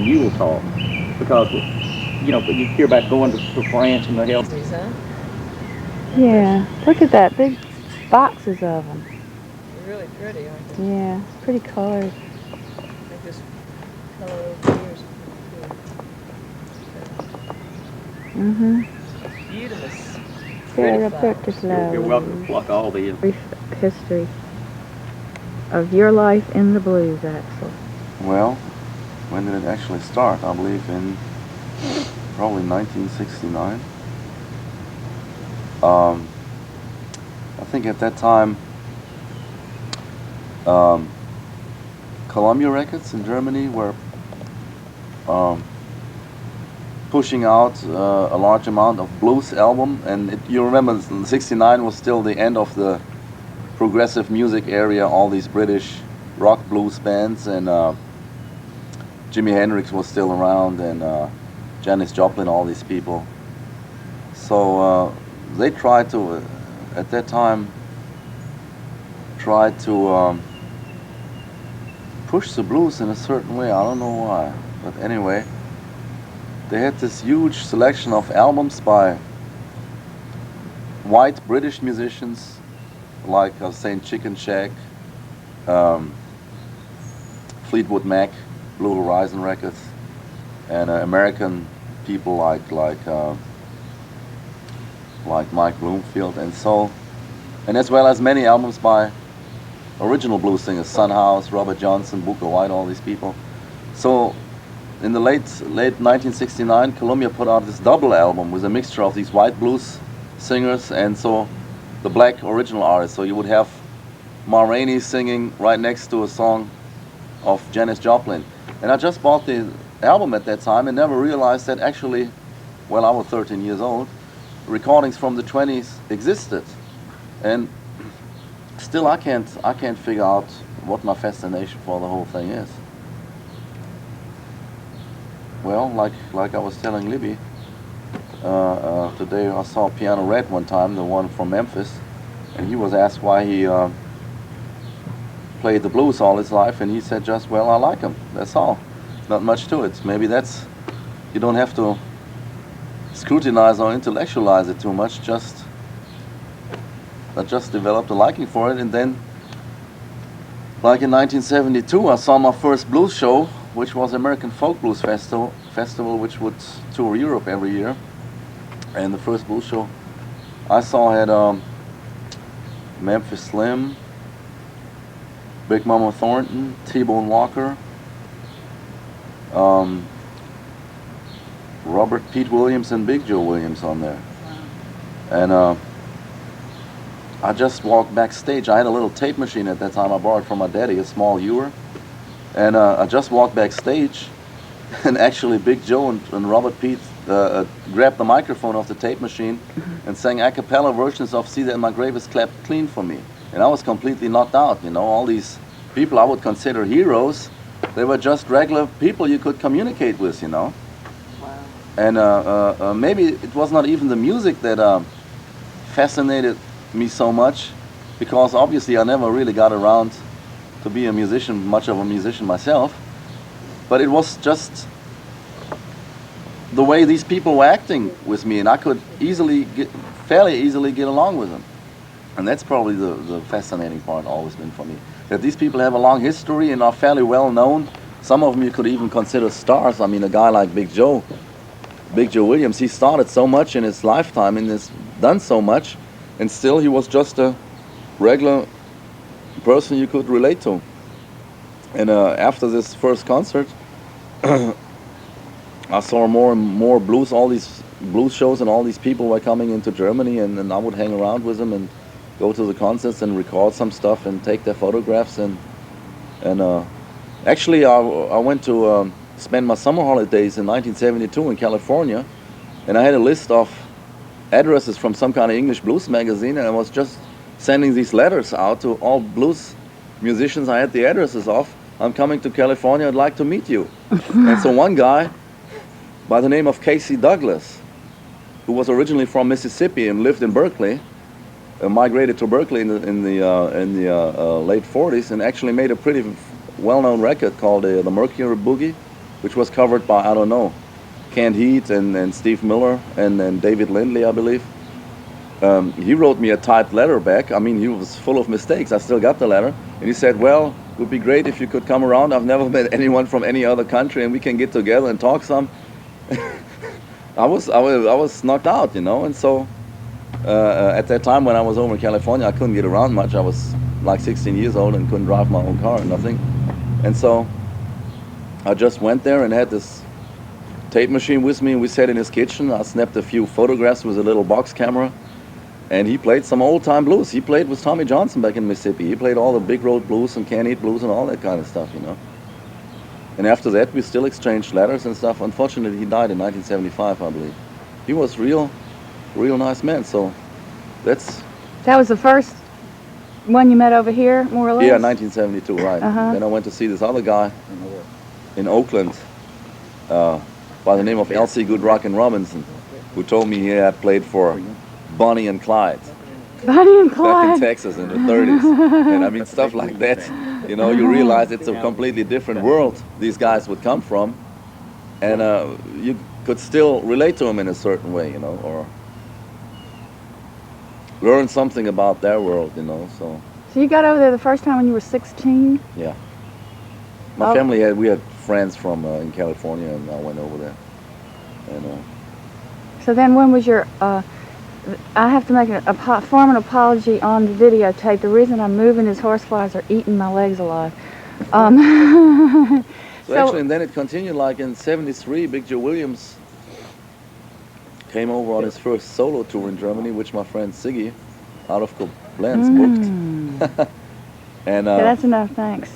Mule talk, because you know, you hear about going to France and the hell. Huh? Yeah. Look at that. Big boxes of them. They're really pretty, aren't they? Yeah. Pretty colors. I think this color over here is Mm-hmm. beautiful. Very flowers. particular. You're welcome to pluck all these. Brief history of your life in the blues, Axel. Well, when did it actually start? I believe in probably 1969. I think at that time, Columbia Records in Germany were pushing out a large amount of blues album, and you remember '69 was still the end of the progressive music area, all these British rock blues bands, and Jimi Hendrix was still around, and Janis Joplin, all these people. So they tried to, at that time, push the blues in a certain way. I don't know why, but anyway, they had this huge selection of albums by white British musicians, like I was saying Chicken Shack, Fleetwood Mac, Blue Horizon Records, and American people like Mike Bloomfield, and so, and as well as many albums by original blues singers, Son House, Robert Johnson, Booker White, all these people. So in the late 1969, Columbia put out this double album with a mixture of these white blues singers and so the black original artists. So you would have Ma Rainey singing right next to a song of Janis Joplin. And I just bought the album at that time and never realized that actually, well, I was 13 years old, recordings from the 20s existed. And still I can't figure out what my fascination for the whole thing is. Well, like I was telling Libby, today I saw Piano Red one time, the one from Memphis, and he was asked why he played the blues all his life, and he said just, well, I like them, that's all. Not much to it. Maybe that's, you don't have to scrutinize or intellectualize it too much, I just developed a liking for it, and then, like in 1972, I saw my first blues show, which was American Folk Blues Festival, which would tour Europe every year. And the first blues show I saw had Memphis Slim, Big Mama Thornton, T-Bone Walker, Robert Pete Williams, and Big Joe Williams on there. And I just walked backstage. I had a little tape machine at that time I borrowed from my daddy, a small Ewer. And I just walked backstage, and actually Big Joe and Robert Pete grabbed the microphone off the tape machine and sang a cappella versions of See That My Grave Is Clapped Clean for Me. And I was completely knocked out, you know, all these people I would consider heroes, they were just regular people you could communicate with, you know. Wow. And maybe it was not even the music that fascinated me so much, because obviously I never really got around to be a musician, much of a musician myself, but it was just the way these people were acting with me, and I could fairly easily get along with them. And that's probably the fascinating part always been for me. That these people have a long history and are fairly well known. Some of them you could even consider stars. I mean, a guy like Big Joe Williams, he started so much in his lifetime and has done so much, and still he was just a regular person you could relate to. And after this first concert, I saw more and more blues, all these blues shows, and all these people were coming into Germany, and I would hang around with them and go to the concerts and record some stuff and take their photographs. And actually I went to spend my summer holidays in 1972 in California, and I had a list of addresses from some kind of English blues magazine, and I was just sending these letters out to all blues musicians I had the addresses of. I'm coming to California, I'd like to meet you. And so one guy by the name of Casey Douglas, who was originally from Mississippi and lived in Berkeley, migrated to Berkeley in the late 40s, and actually made a pretty well-known record called the Mercury Boogie, which was covered by, I don't know, Canned Heat and Steve Miller and David Lindley, I believe. He wrote me a typed letter back. I mean, he was full of mistakes. I still got the letter. And he said, well, it would be great if you could come around. I've never met anyone from any other country, and we can get together and talk some. I was knocked out, you know. And so at that time when I was over in California, I couldn't get around much. I was like 16 years old and couldn't drive my own car or nothing. And so I just went there and had this tape machine with me, and we sat in his kitchen. I snapped a few photographs with a little box camera, and he played some old-time blues. He played with Tommy Johnson back in Mississippi. He played all the big road blues and Can Eat blues and all that kind of stuff, you know. And after that, we still exchanged letters and stuff. Unfortunately, he died in 1975, I believe. He was real nice man. So that was the first one you met over here, more or less? Yeah, 1972, right. Then I went to see this other guy in Oakland by the name of L.C. Good Rockin' Robinson, who told me he had played for Bonnie and Clyde. Bonnie and Clyde? Back in Texas in the 30s. And I mean, stuff like that. You know, you realize it's a completely different world these guys would come from. And you could still relate to them in a certain way, you know, or learn something about their world, you know. So you got over there the first time when you were 16? Yeah. My family we had friends from in California, and I went over there. And so then when was your I have to make form an apology on the videotape. The reason I'm moving is horseflies are eating my legs alive. So actually, and then it continued like in '73, Big Joe Williams came over on his first solo tour in Germany, which my friend Siggy out of Koblenz booked. And yeah, that's enough, thanks.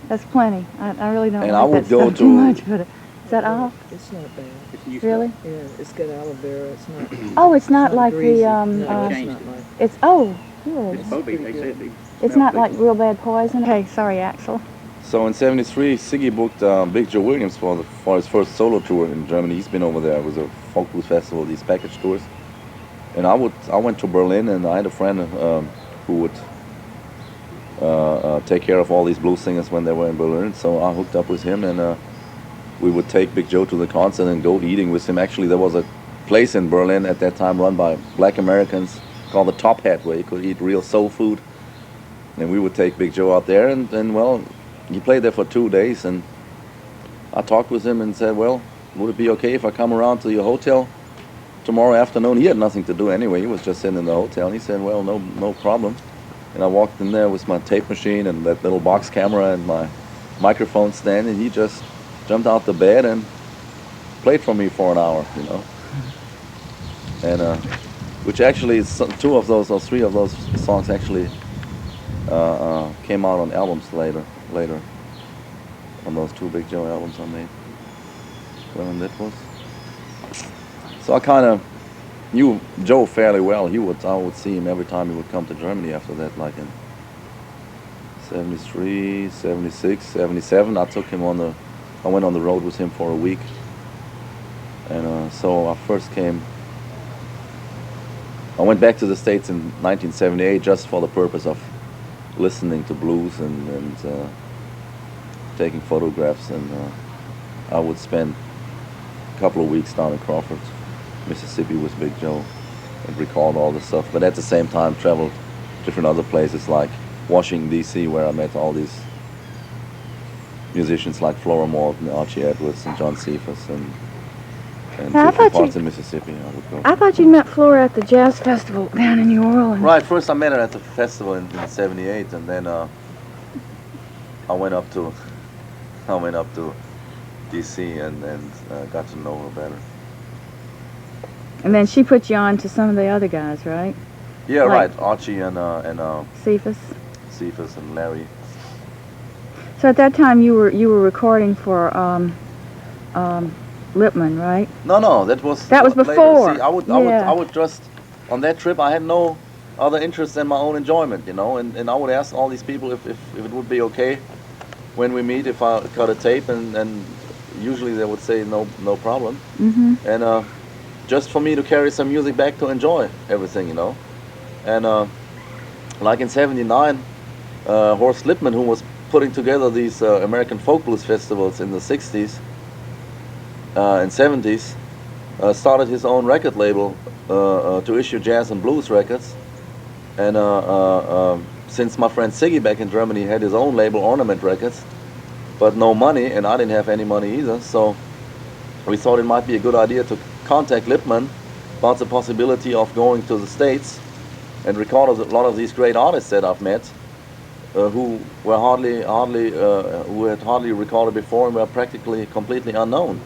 That's plenty. I really don't and like I would that go stuff too much, but is that all? It's not bad. Really? Yeah, it's got aloe vera. It's not. Oh, it's not like greasy. the No, it's not like. it's good. It's phobic, they said. It's not like real bad poison. Okay, sorry, Axel. So in '73, Siggy booked Big Joe Williams for his first solo tour in Germany. He's been over there. It was a folk blues festival, these package tours. And I went to Berlin, and I had a friend who would take care of all these blues singers when they were in Berlin. So I hooked up with him, and we would take Big Joe to the concert and go eating with him. Actually, there was a place in Berlin at that time run by Black Americans called the Top Hat, where you could eat real soul food. And we would take Big Joe out there, and well, he played there for 2 days, and I talked with him and said, well, would it be okay if I come around to your hotel tomorrow afternoon? He had nothing to do anyway. He was just sitting in the hotel. And he said, well, no problem. And I walked in there with my tape machine and that little box camera and my microphone stand, and he just jumped out the bed and played for me for an hour, you know. And which actually, two of those or three of those songs actually came out on albums later on those two Big Joe albums I made. When that was. So I kind of knew Joe fairly well. I would see him every time he would come to Germany after that, like in '73, '76, '77. I went on the road with him for a week. And so I went back to the States in 1978 just for the purpose of listening to blues and taking photographs. And I would spend couple of weeks down in Crawford, Mississippi with Big Joe and recorded all the stuff. But at the same time, traveled different other places like Washington, D.C., where I met all these musicians like Flora Moult and Archie Edwards and John Cephas and Now, I different thought parts you- in Mississippi. I would go. I thought you met Flora at the jazz festival down in New Orleans. Right, first I met her at the festival in '78, and then I went up to DC and got to know her better. And then she put you on to some of the other guys, right? Yeah, Like- right. Archie and Cephas. Cephas and Larry. So at that time you were recording for Lipman, right? No, that was That was later. before. See, I Yeah. would just on that trip. I had no other interest than my own enjoyment, you know. And I would ask all these people if it would be okay when we meet if I cut a tape, and usually they would say no problem. Mm-hmm. And just for me to carry some music back to enjoy everything, you know. And like in '79, Horst Lippmann, who was putting together these American folk blues festivals in the '60s and '70s, started his own record label to issue jazz and blues records. And since my friend Siggy back in Germany had his own label, Ornament Records, but no money, and I didn't have any money either, so we thought it might be a good idea to contact Lippmann about the possibility of going to the States and record a lot of these great artists that I've met, who were who had hardly recorded before and were practically completely unknown.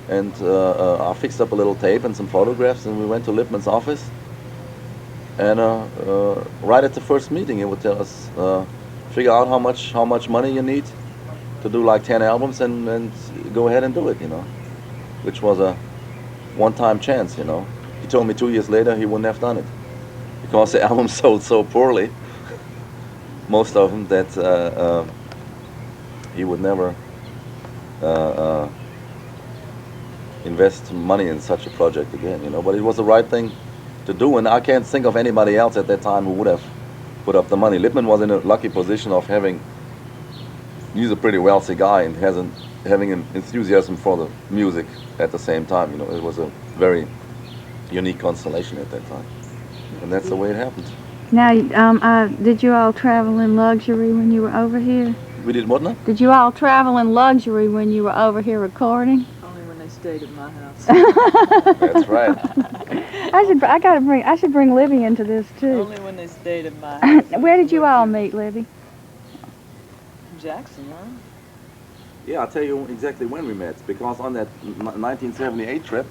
And I fixed up a little tape and some photographs, and we went to Lippmann's office. And right at the first meeting, he would tell us, figure out how much money you need to do like 10 albums, and go ahead and do it, you know, which was a one-time chance, you know. He told me 2 years later he wouldn't have done it because the album sold so poorly, most of them, that he would never invest money in such a project again, you know. But it was the right thing to do, and I can't think of anybody else at that time who would have put up the money. Lippmann was in a lucky position of he's a pretty wealthy guy and having an enthusiasm for the music at the same time, you know. It was a very unique constellation at that time, and that's the way it happened. Now, did you all travel in luxury when you were over here? We did what now? Did you all travel in luxury when you were over here recording? Only when they stayed at my house. That's right. I should bring Libby into this too. Only when they stayed at my house. Where did you all meet, Libby? Jackson, huh? Yeah, I'll tell you exactly when we met, because on that 1978 trip,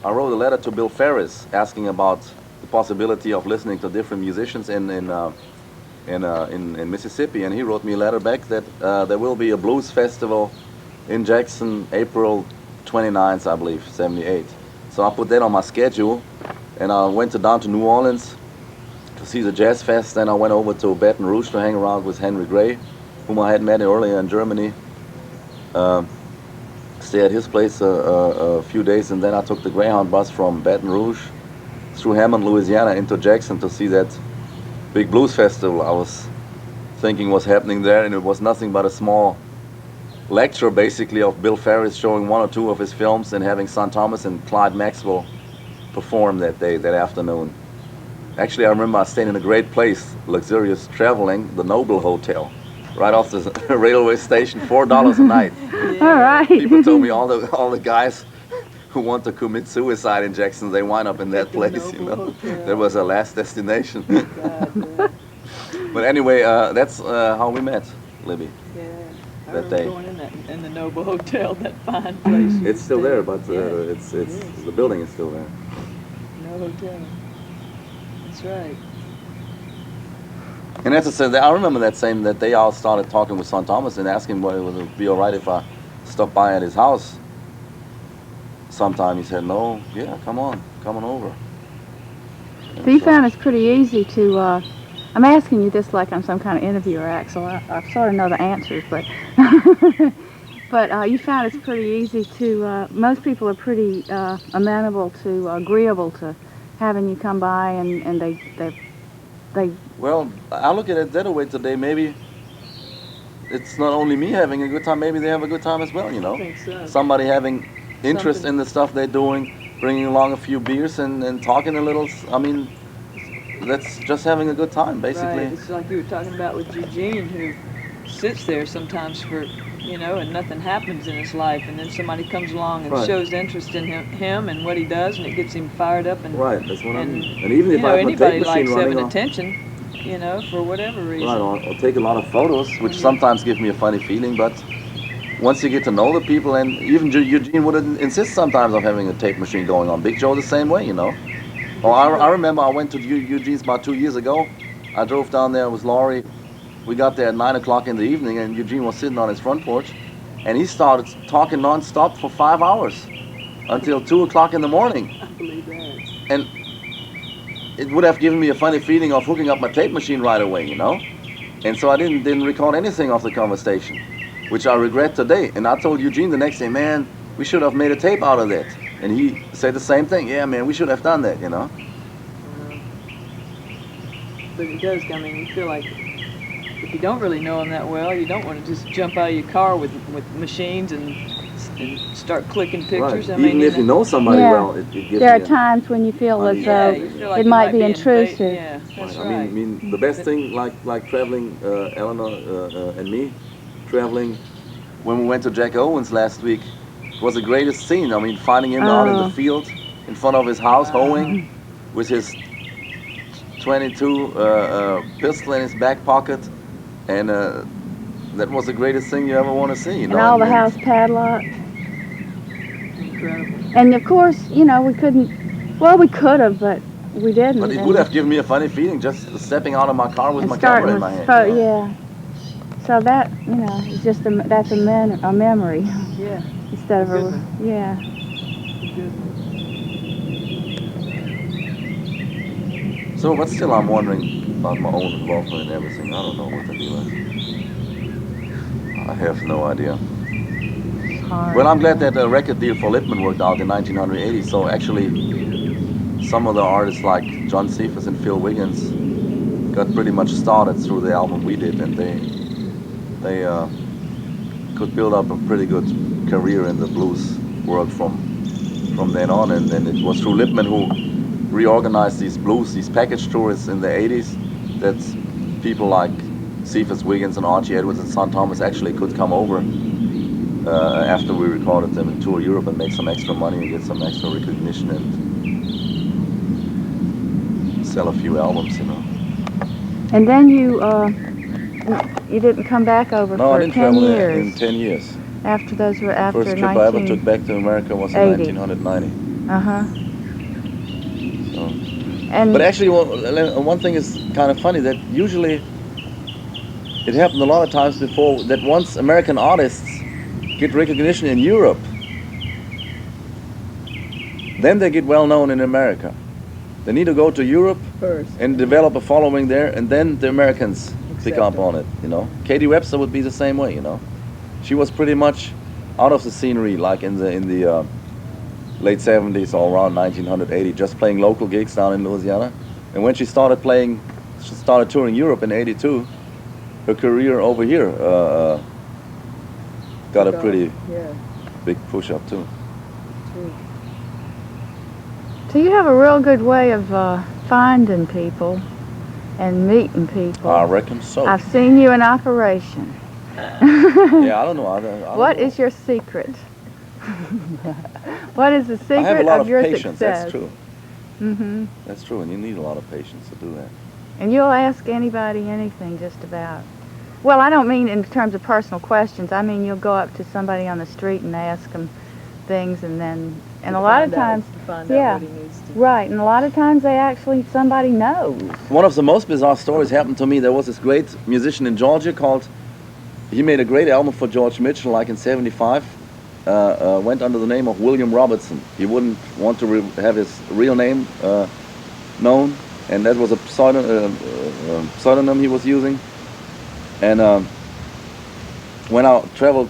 I wrote a letter to Bill Ferris asking about the possibility of listening to different musicians in Mississippi, and he wrote me a letter back that there will be a blues festival in Jackson, April 29th, I believe, '78. So I put that on my schedule, and I went down to New Orleans to see the Jazz Fest. Then I went over to Baton Rouge to hang around with Henry Gray, whom I had met earlier in Germany. Stay at his place a few days, and then I took the Greyhound bus from Baton Rouge through Hammond, Louisiana, into Jackson to see that big blues festival I was thinking was happening there, and it was nothing but a small lecture, basically, of Bill Ferris showing one or two of his films and having Son Thomas and Clyde Maxwell perform that afternoon. Actually, I remember I stayed in a great place, luxurious traveling, the Noble Hotel, right off the railway station, $4 a night. All right. People told me all the guys who want to commit suicide in Jackson, they wind up in that place, you know. That was our last destination. But anyway, that's how we met, Libby. Yeah. I That remember day. going in the Noble Hotel, that fine place. you It's still stayed. there, but Yeah, it's it is. the building is still there. No hotel. That's right. And as I said, I remember that day I started talking with Son Thomas and asking him whether it would be all right if I stopped by at his house sometime. He said, no, yeah, come on over. And So you so- found it's pretty easy to, I'm asking you this like I'm some kind of interviewer, Axel. I sort of know the answers, but but you found it's pretty easy to, most people are pretty amenable to, agreeable to having you come by, and they Well, I look at it that way today. Maybe it's not only me having a good time, maybe they have a good time as well, you know. I think so. Somebody having interest in the stuff they're doing, bringing along a few beers and talking a little. I mean, that's just having a good time, basically. Right. It's like you were talking about with Eugene, who sits there sometimes for, and nothing happens in his life, and then somebody comes along and Right. shows interest in him and what he does, and it gets him fired up. And Right, that's what I and, mean. And even if I have my anybody tape machine likes running, having attention, for whatever reason. Right, I'll take a lot of photos, which sometimes give me a funny feeling, but once you get to know the people, and even Eugene would insist sometimes of having a tape machine going on. Big Joe the same way, Oh, I remember I went to Eugene's about 2 years ago. I drove down there with Laurie. We got there at 9 o'clock in the evening, and Eugene was sitting on his front porch, and he started talking non-stop for 5 hours until 2 o'clock in the morning. I believe that. And it would have given me a funny feeling of hooking up my tape machine right away, And so I didn't record anything of the conversation, which I regret today. And I told Eugene the next day, man, we should have made a tape out of that. And he said the same thing. Yeah, man, we should have done that, But it does, you feel like if you don't really know him that well, you don't want to just jump out of your car with machines and start clicking pictures. Right. Even if you know somebody well, it gives There are you times when you feel as you though feel like it you might be invade- intrusive. Yeah, that's Right. right. I mean, the best thing, like traveling, Eleanor and me, traveling. When we went to Jack Owen's last week, it was the greatest scene. I mean, finding him out in the field in front of his house, hoeing, with his 22 pistol in his back pocket, and that was the greatest thing you ever want to see. And all the house padlocked. Incredible. And of course, we couldn't, well, we could have, but we didn't. But it and- would have given me a funny feeling just stepping out of my car with and my starting camera in with my hand. yeah. So that, is just that's a memory Yeah. instead of Good a, one. yeah. Good. So, but still, I'm wondering about my own involvement in everything. I don't know what the deal is. I have no idea. Hard. Well, I'm glad that the record deal for Lippman worked out in 1980. So actually, some of the artists like John Cephas and Phil Wiggins got pretty much started through the album we did, and they could build up a pretty good career in the blues world from then on. And then it was through Lippman who reorganized these package tours in the 80s, that people like Cephas, Wiggins, and Archie Edwards and Son Thomas actually could come over after we recorded them and tour Europe and make some extra money and get some extra recognition and sell a few albums, And then you didn't come back over No, I for didn't 10 travel years. in 10 years. After those were after First trip I ever took back to America was in 80. 1990. Uh-huh. So. And But actually, one thing is kind of funny, that usually it happened a lot of times before, that once American artists get recognition in Europe, then they get well known in America. They need to go to Europe First. and develop a following there, and then the Americans pick up on it, Katie Webster would be the same way, She was pretty much out of the scenery, like in the late 70s or around 1980, just playing local gigs down in Louisiana. And when she started touring Europe in 82, her career over here got a pretty big push up too. so you have a real good way of finding people and meeting people. I reckon so. I've seen you in operation. Yeah, I don't know. I don't What know. is your secret? What is the secret I have a lot of of your patience. success? That's true. Mm-hmm. That's true, and you need a lot of patience to do that. And you'll ask anybody anything just about. Well, I don't mean in terms of personal questions. I mean you'll go up to somebody on the street and ask them things, and a lot of times, yeah, what he needs to. right. And a lot of times somebody knows. One of the most bizarre stories happened to me. There was this great musician in Georgia he made a great album for George Mitchell, like in '75. Went under the name of William Robertson. He wouldn't want to have his real name known, and that was a pseudonym he was using. And when I took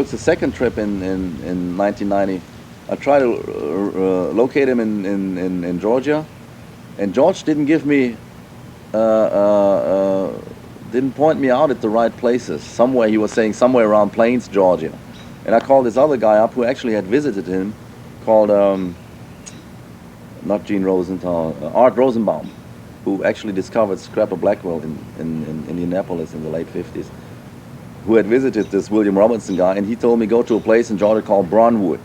the second trip in 1990, I tried to locate him in Georgia, and George didn't give me, didn't point me out at the right places. He was saying somewhere around Plains, Georgia. And I called this other guy up who actually had visited him, called, not Gene Rosenthal, Art Rosenbaum, who actually discovered Scrapper Blackwell in Indianapolis in the late 50s, who had visited this William Robinson guy, and he told me go to a place in Georgia called Brownwood.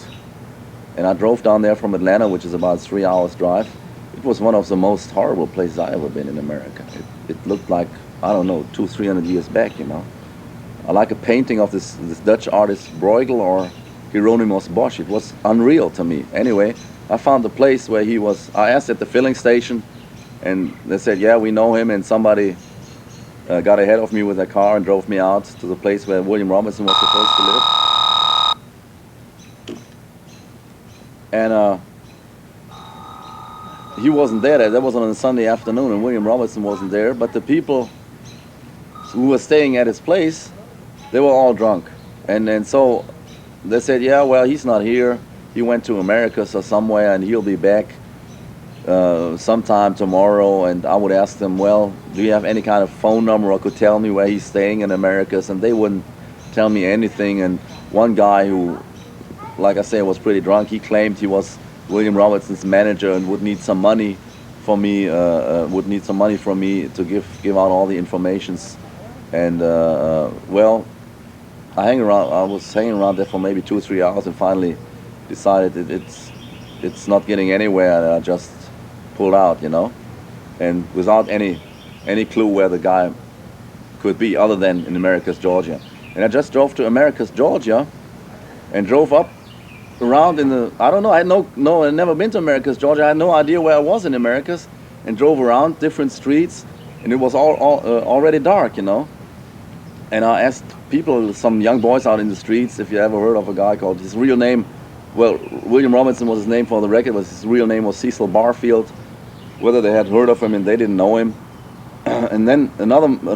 And I drove down there from Atlanta, which is about 3 hours drive. It was one of the most horrible places I ever been in America. It looked like, I don't know, 200-300 years back, you know. I like a painting of this Dutch artist Bruegel or Hieronymus Bosch. It was unreal to me. Anyway, I found the place where he was. I asked at the filling station, and they said, yeah, we know him, and somebody got ahead of me with a car and drove me out to the place where William Robinson was supposed to live. And he wasn't there. That was on a Sunday afternoon, and William Robinson wasn't there. But the people who were staying at his place, they were all drunk. And so they said, yeah, well, he's not here. He went to Americas or somewhere, and he'll be back sometime tomorrow. And I would ask them, well, do you have any kind of phone number or could tell me where he's staying in Americas? And they wouldn't tell me anything. And one guy who, like I say, was pretty drunk, he claimed he was William Robinson's manager and would need some money for me, to give out all the informations. And well, I was hanging around there for maybe 2 or 3 hours, and finally decided it's not getting anywhere, and I just pulled out, you know, and without any clue where the guy could be other than in Americus, Georgia. And I just drove to Americus, Georgia, and drove up around in the, I don't know, I'd never been to Americus, Georgia. I had no idea where I was in Americus, and drove around different streets, and it was already dark, you know. And I asked people, some young boys out in the streets, if you ever heard of a guy called, his real name, well, William Robinson was his name for the record, but his real name was Cecil Barfield, whether they had heard of him and they didn't know him. And then an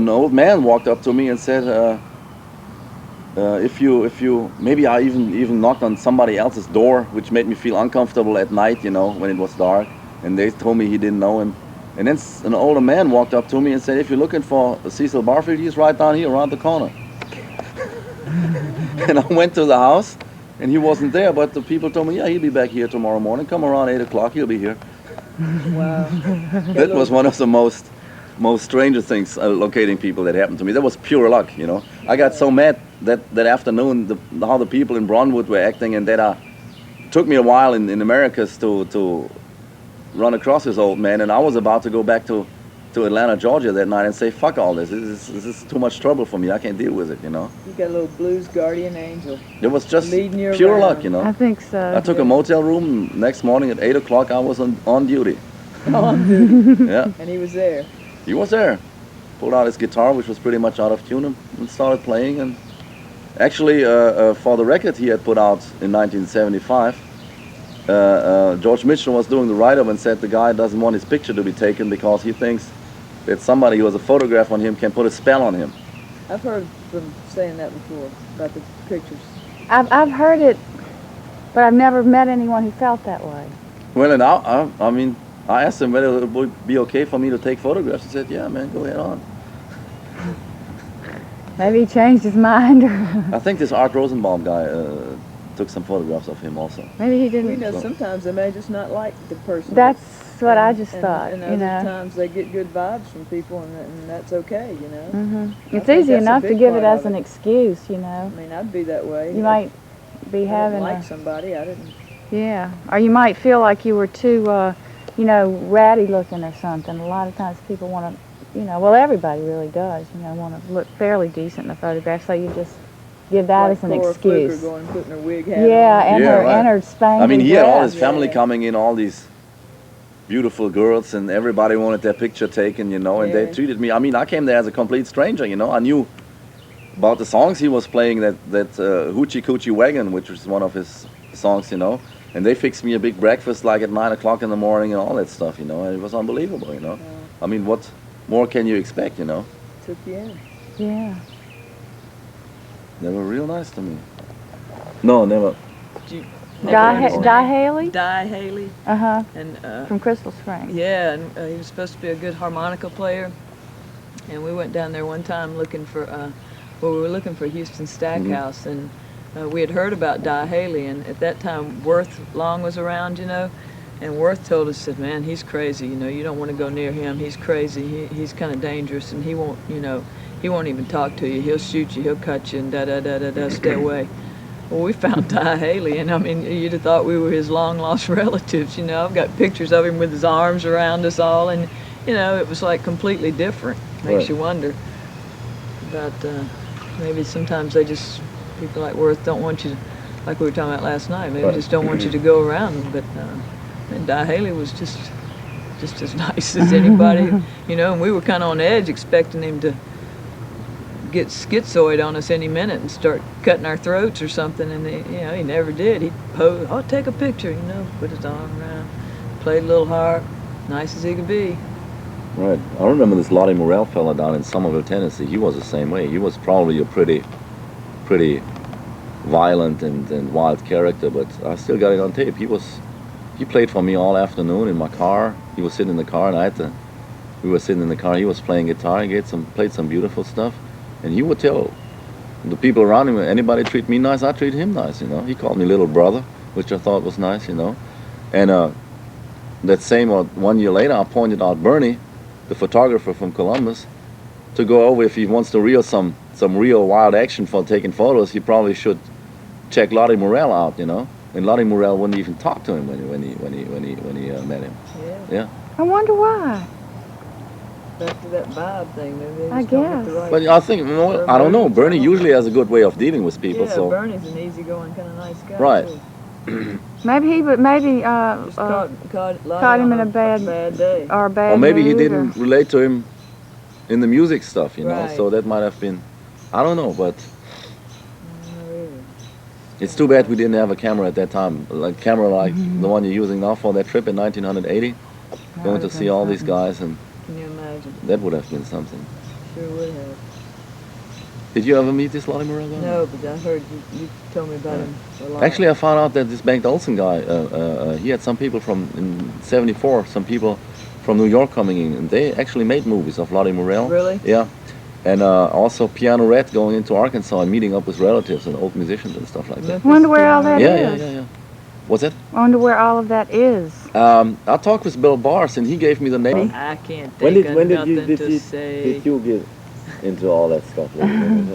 old man walked up to me and said, if you, maybe I even knocked on somebody else's door, which made me feel uncomfortable at night, you know, when it was dark, and they told me he didn't know him. And then an older man walked up to me and said, if you're looking for Cecil Barfield, he's right down here around the corner. And I went to the house, and he wasn't there, but the people told me, yeah, he'll be back here tomorrow morning. Come around 8 o'clock, he'll be here. Wow. That was one of the most strangest things, locating people, that happened to me. That was pure luck, you know. I got so mad that afternoon, how the people in Brownwood were acting, and that took me a while in Americas to run across this old man, and I was about to go back to Atlanta, Georgia that night and say, fuck all this. This is too much trouble for me. I can't deal with it, you know. You got a little blues guardian angel. It was just leading you pure around. luck, you know. I think so. I took a motel room. Next morning at 8 o'clock, I was on duty. On duty. Yeah. And he was there. He was there. Pulled out his guitar, which was pretty much out of tune, and started playing. And actually, for the record he had put out in 1975, George Mitchell was doing the write-up and said the guy doesn't want his picture to be taken because he thinks that somebody who has a photograph on him can put a spell on him. I've heard them saying that before, about the pictures. I've heard it, but I've never met anyone who felt that way. Well, and I mean, I asked him whether it would be okay for me to take photographs. He said, yeah, man, go ahead on. Maybe he changed his mind, or I think this Art Rosenbaum guy took some photographs of him also. maybe he We didn't. know sometimes they may just not like the person. That's what I just thought, and you other know. times they get good vibes from people, and that's okay, you know. Mm-hmm. It's think easy that's a enough to big give it part as of an it. excuse, you know. I mean, I'd be that way. You might be I having didn't like a, somebody. I didn't. yeah, or you might feel like you were too, you know, ratty looking or something. A lot of times people want to, you know, well, everybody really does, you know, want to look fairly decent in a photograph, so you just give that like as an Cora excuse. Fluker going putting her wig hat Yeah, on. and Yeah, her right. and her spangled I mean, he had all his dress. family Yeah. coming in, all these beautiful girls, and everybody wanted their picture taken, you know, and they Yeah. treated me. I mean, I came there as a complete stranger, you know. I knew about the songs he was playing, that Hoochie Coochie Wagon, which was one of his songs, you know. And they fixed me a big breakfast like at 9 o'clock in the morning and all that stuff, you know. And it was unbelievable, you know. Yeah. I mean, what more can you expect, you know? Took you in. Yeah. They were real nice to me. No, never. Di Haley? Di Haley. Uh-huh. And From Crystal Springs. yeah, and he was supposed to be a good harmonica player. And we went down there one time looking for, well, we were looking for Houston Stackhouse, and we had heard about Di Haley, and at that time Worth Long was around, you know, and Worth told us, said, man, he's crazy, you know, you don't want to go near him, he's crazy, he's kind of dangerous, and he won't, you know, he won't even talk to you, he'll shoot you, he'll cut you, and da-da-da-da-da, stay away. Well, we found Di Haley, and I mean, you'd have thought we were his long-lost relatives, you know. I've got pictures of him with his arms around us all, and, you know, it was like completely different. Makes you wonder. But maybe sometimes they just, people like Worth don't want you to, like we were talking about last night, maybe just don't want you to go around. But and Di Haley was just as nice as anybody, you know, and we were kind of on edge expecting him to get schizoid on us any minute and start cutting our throats or something, and you know, he never did. He'd pose, oh, take a picture, you know, put his arm around, played a little harp, nice as he could be. Right. I remember this Lottie Morrell fella down in Somerville, Tennessee. He was the same way. He was probably a pretty violent and wild character, but I still got it on tape. He played for me all afternoon in my car. He was sitting in the car, and we were sitting in the car. He was playing guitar. He played some beautiful stuff. And he would tell the people around him, anybody treat me nice, I treat him nice, you know. He called me little brother, which I thought was nice, you know. And that same 1 year later, I pointed out Bernie, the photographer from Columbus, to go over if he wants to reel some real wild action for taking photos. He probably should check Lottie Morrell out, you know. And Lottie Morrell wouldn't even talk to him when he met him. Yeah. I wonder why. Back to that vibe thing, maybe they I just don't have guess. the right. But I think, you know, I don't know. Bernie usually has a good way of dealing with people. Yeah, so Bernie's an easygoing kind of nice guy. Right. Too. Maybe Just caught him on in a bad day. or a bad or maybe he mood, didn't relate to him in the music stuff, you know. Right. So that might have been, I don't know, but Not really. it's too bad we didn't have a camera at that time, like camera like the one you're using now for that trip in 1980, going to see all these guys, and Can you imagine? that would have been something. Sure would have. Did you ever meet this Lottie Morrell guy? No, but I heard you told me about him a lot. Actually, I found out that this Bengt Olsen guy, he had some people in '74, some people from New York coming in, and they actually made movies of Lottie Morrell. Really? Yeah. And also Piano Red going into Arkansas and meeting up with relatives and old musicians and stuff like that. Wonder where all that Yeah. is. What's that? Wonder where all of that is. I talked with Bill Bars and he gave me the name. I can't think of nothing to say. you get into all that stuff? I don't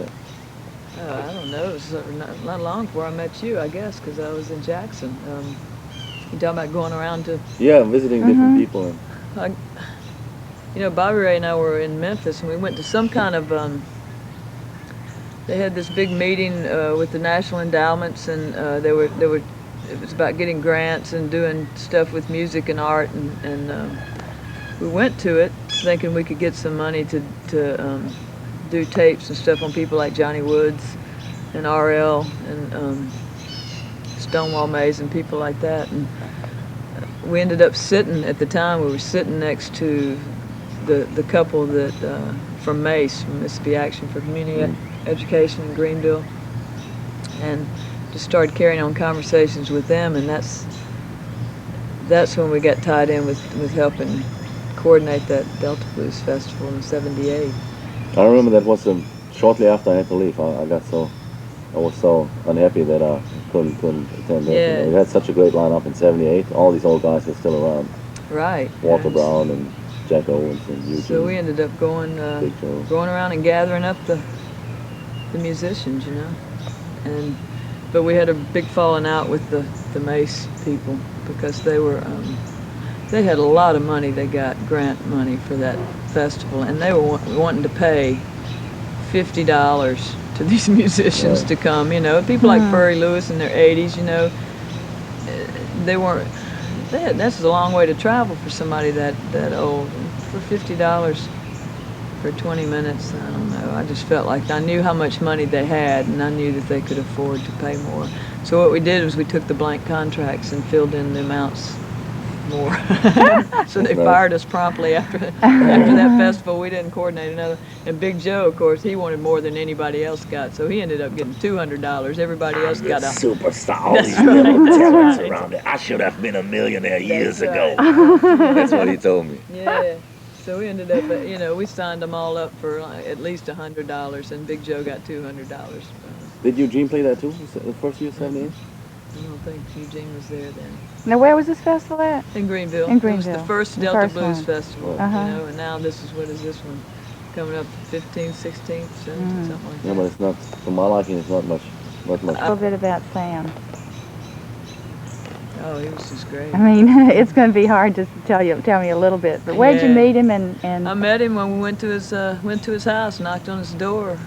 know. It was not long before I met you, I guess, because I was in Jackson. You talking about going around to... Yeah, visiting different people. You know, Bobby Ray and I were in Memphis, and we went to some kind of... they had this big meeting with the National Endowments, and it was about getting grants and doing stuff with music and art, and we went to it thinking we could get some money to do tapes and stuff on people like Johnny Woods and R.L. and Stonewall Mays and people like that. And we ended up sitting, at the time, we were sitting next to the couple that from MACE, from Mississippi Action for Community Education in Greenville, and just started carrying on conversations with them, and that's when we got tied in with helping coordinate that Delta Blues Festival in '78. I remember that was shortly after I had to leave. I was so unhappy that I couldn't attend that. Yeah. You know, we had such a great lineup in '78. All these old guys were still around. Right. Walter yes. Brown and Jack Owens and Eugene. So we ended up going around and gathering up the musicians, you know, but we had a big falling out with the Mace people because they had a lot of money. They got grant money for that festival, and they were wanting to pay $50 to these musicians to come, you know. People like Furry Lewis in their 80s, you know, that's a long way to travel for somebody that old. For $50 for 20 minutes, I don't know. I just felt like I knew how much money they had, and I knew that they could afford to pay more. So what we did was we took the blank contracts and filled in the amounts more. So they fired us promptly after that festival. We didn't coordinate another. And Big Joe, of course, he wanted more than anybody else got, so he ended up getting $200. Everybody else got a superstar. All these little talents around it. I should have been a millionaire years ago. That's what he told me. Yeah. So we ended up, you know, we signed them all up for at least $100, and Big Joe got $200. Did Eugene play that too? The first year, 78? I don't think Eugene was there then. Now, where was this festival at? In Greenville. In It was the Greenville, first the Delta first Blues one. Festival, Uh-huh. you know, and now this is, what is this one? Coming up 15th, 16th, 17th, something like that. Yeah, but it's not, for my liking, it's not much. Not much. A little bit about Sam. Oh, he was just great. I mean, it's going to be hard to tell me a little bit. But where'd you Yeah. meet him? And I met him when we went to his house, knocked on his door,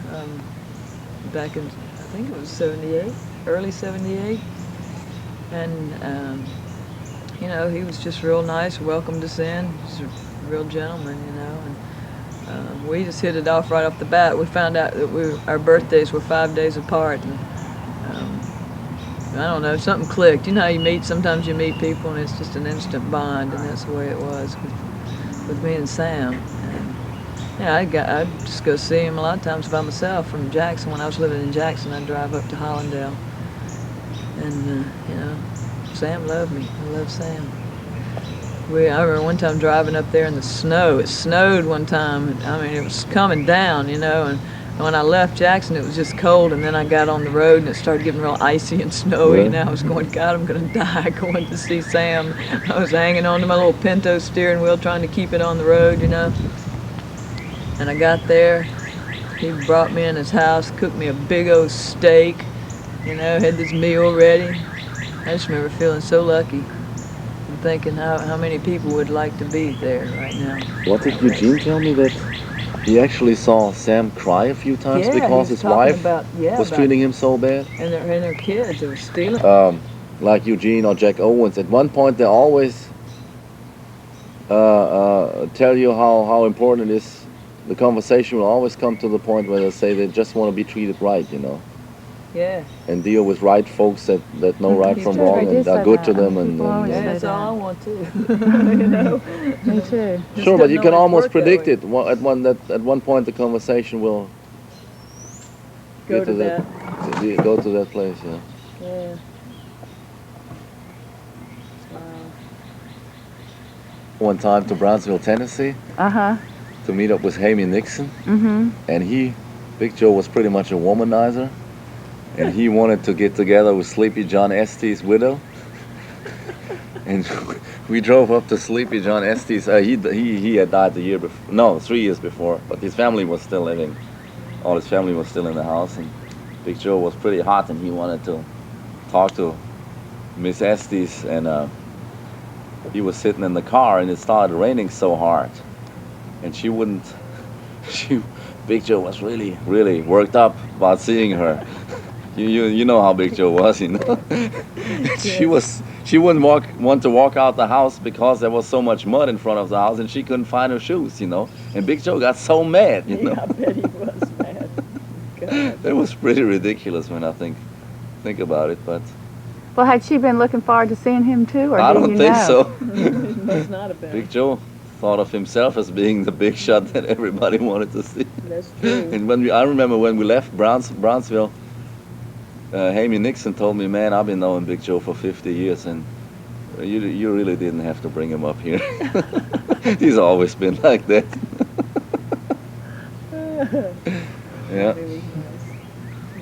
back in, I think it was 78, early 78. And, you know, he was just real nice, welcomed us in. He's a real gentleman, you know. And we just hit it off right off the bat. We found out that our birthdays were 5 days apart. And, I don't know, something clicked. You know how you meet, sometimes you meet people and it's just an instant bond, and that's the way it was with me and Sam. And, yeah, I'd just go see him a lot of times by myself from Jackson. When I was living in Jackson, I'd drive up to Hollandale. And, you know, Sam loved me. I love Sam. I remember one time driving up there in the snow. It snowed one time. I mean, it was coming down, you know, and when I left Jackson, it was just cold, and then I got on the road, and it started getting real icy and snowy, and I was going, God, I'm going to die going to see Sam. I was hanging on to my little Pinto steering wheel, trying to keep it on the road, you know. And I got there. He brought me in his house, cooked me a big old steak, you know, had this meal ready. I just remember feeling so lucky and thinking how many people would like to be there right now. What did Eugene tell me that he actually saw Sam cry a few times because his wife was treating him so bad? And their kids, they were stealing. Like Eugene or Jack Owens, at one point they always tell you how important it is. The conversation will always come to the point where they say they just want to be treated right, you know. Yeah. And deal with right folks that know right from wrong and are good to them. And yeah, that's all I want too. You know. Me too. Sure, but you can almost predict it. At one point, the conversation will go to that place. Yeah. Yeah. One time to Brownsville, Tennessee. To meet up with Hamie Nixon. And Big Joe was pretty much a womanizer. And he wanted to get together with Sleepy John Estes' widow. And we drove up to Sleepy John Estes. He had died the year before. No, 3 years before. But his family was still living. All his family was still in the house. And Big Joe was pretty hot, and he wanted to talk to Miss Estes. And he was sitting in the car, and it started raining so hard. And she wouldn't. Big Joe was really, really worked up about seeing her. You know how Big Joe was, you know. She wouldn't want to walk out the house because there was so much mud in front of the house, and she couldn't find her shoes, you know. And Big Joe got so mad, you know. Yeah, I bet he was mad. God. It was pretty ridiculous when I think about it, but. Well, had she been looking forward to seeing him too, or I do don't you think know? so. Must not have been. Big Joe thought of himself as being the big shot that everybody wanted to see. That's true. And I remember when we left Brownsville, Hamie Nixon told me, man, I've been knowing Big Joe for 50 years, and you really didn't have to bring him up here. He's always been like that. Yeah.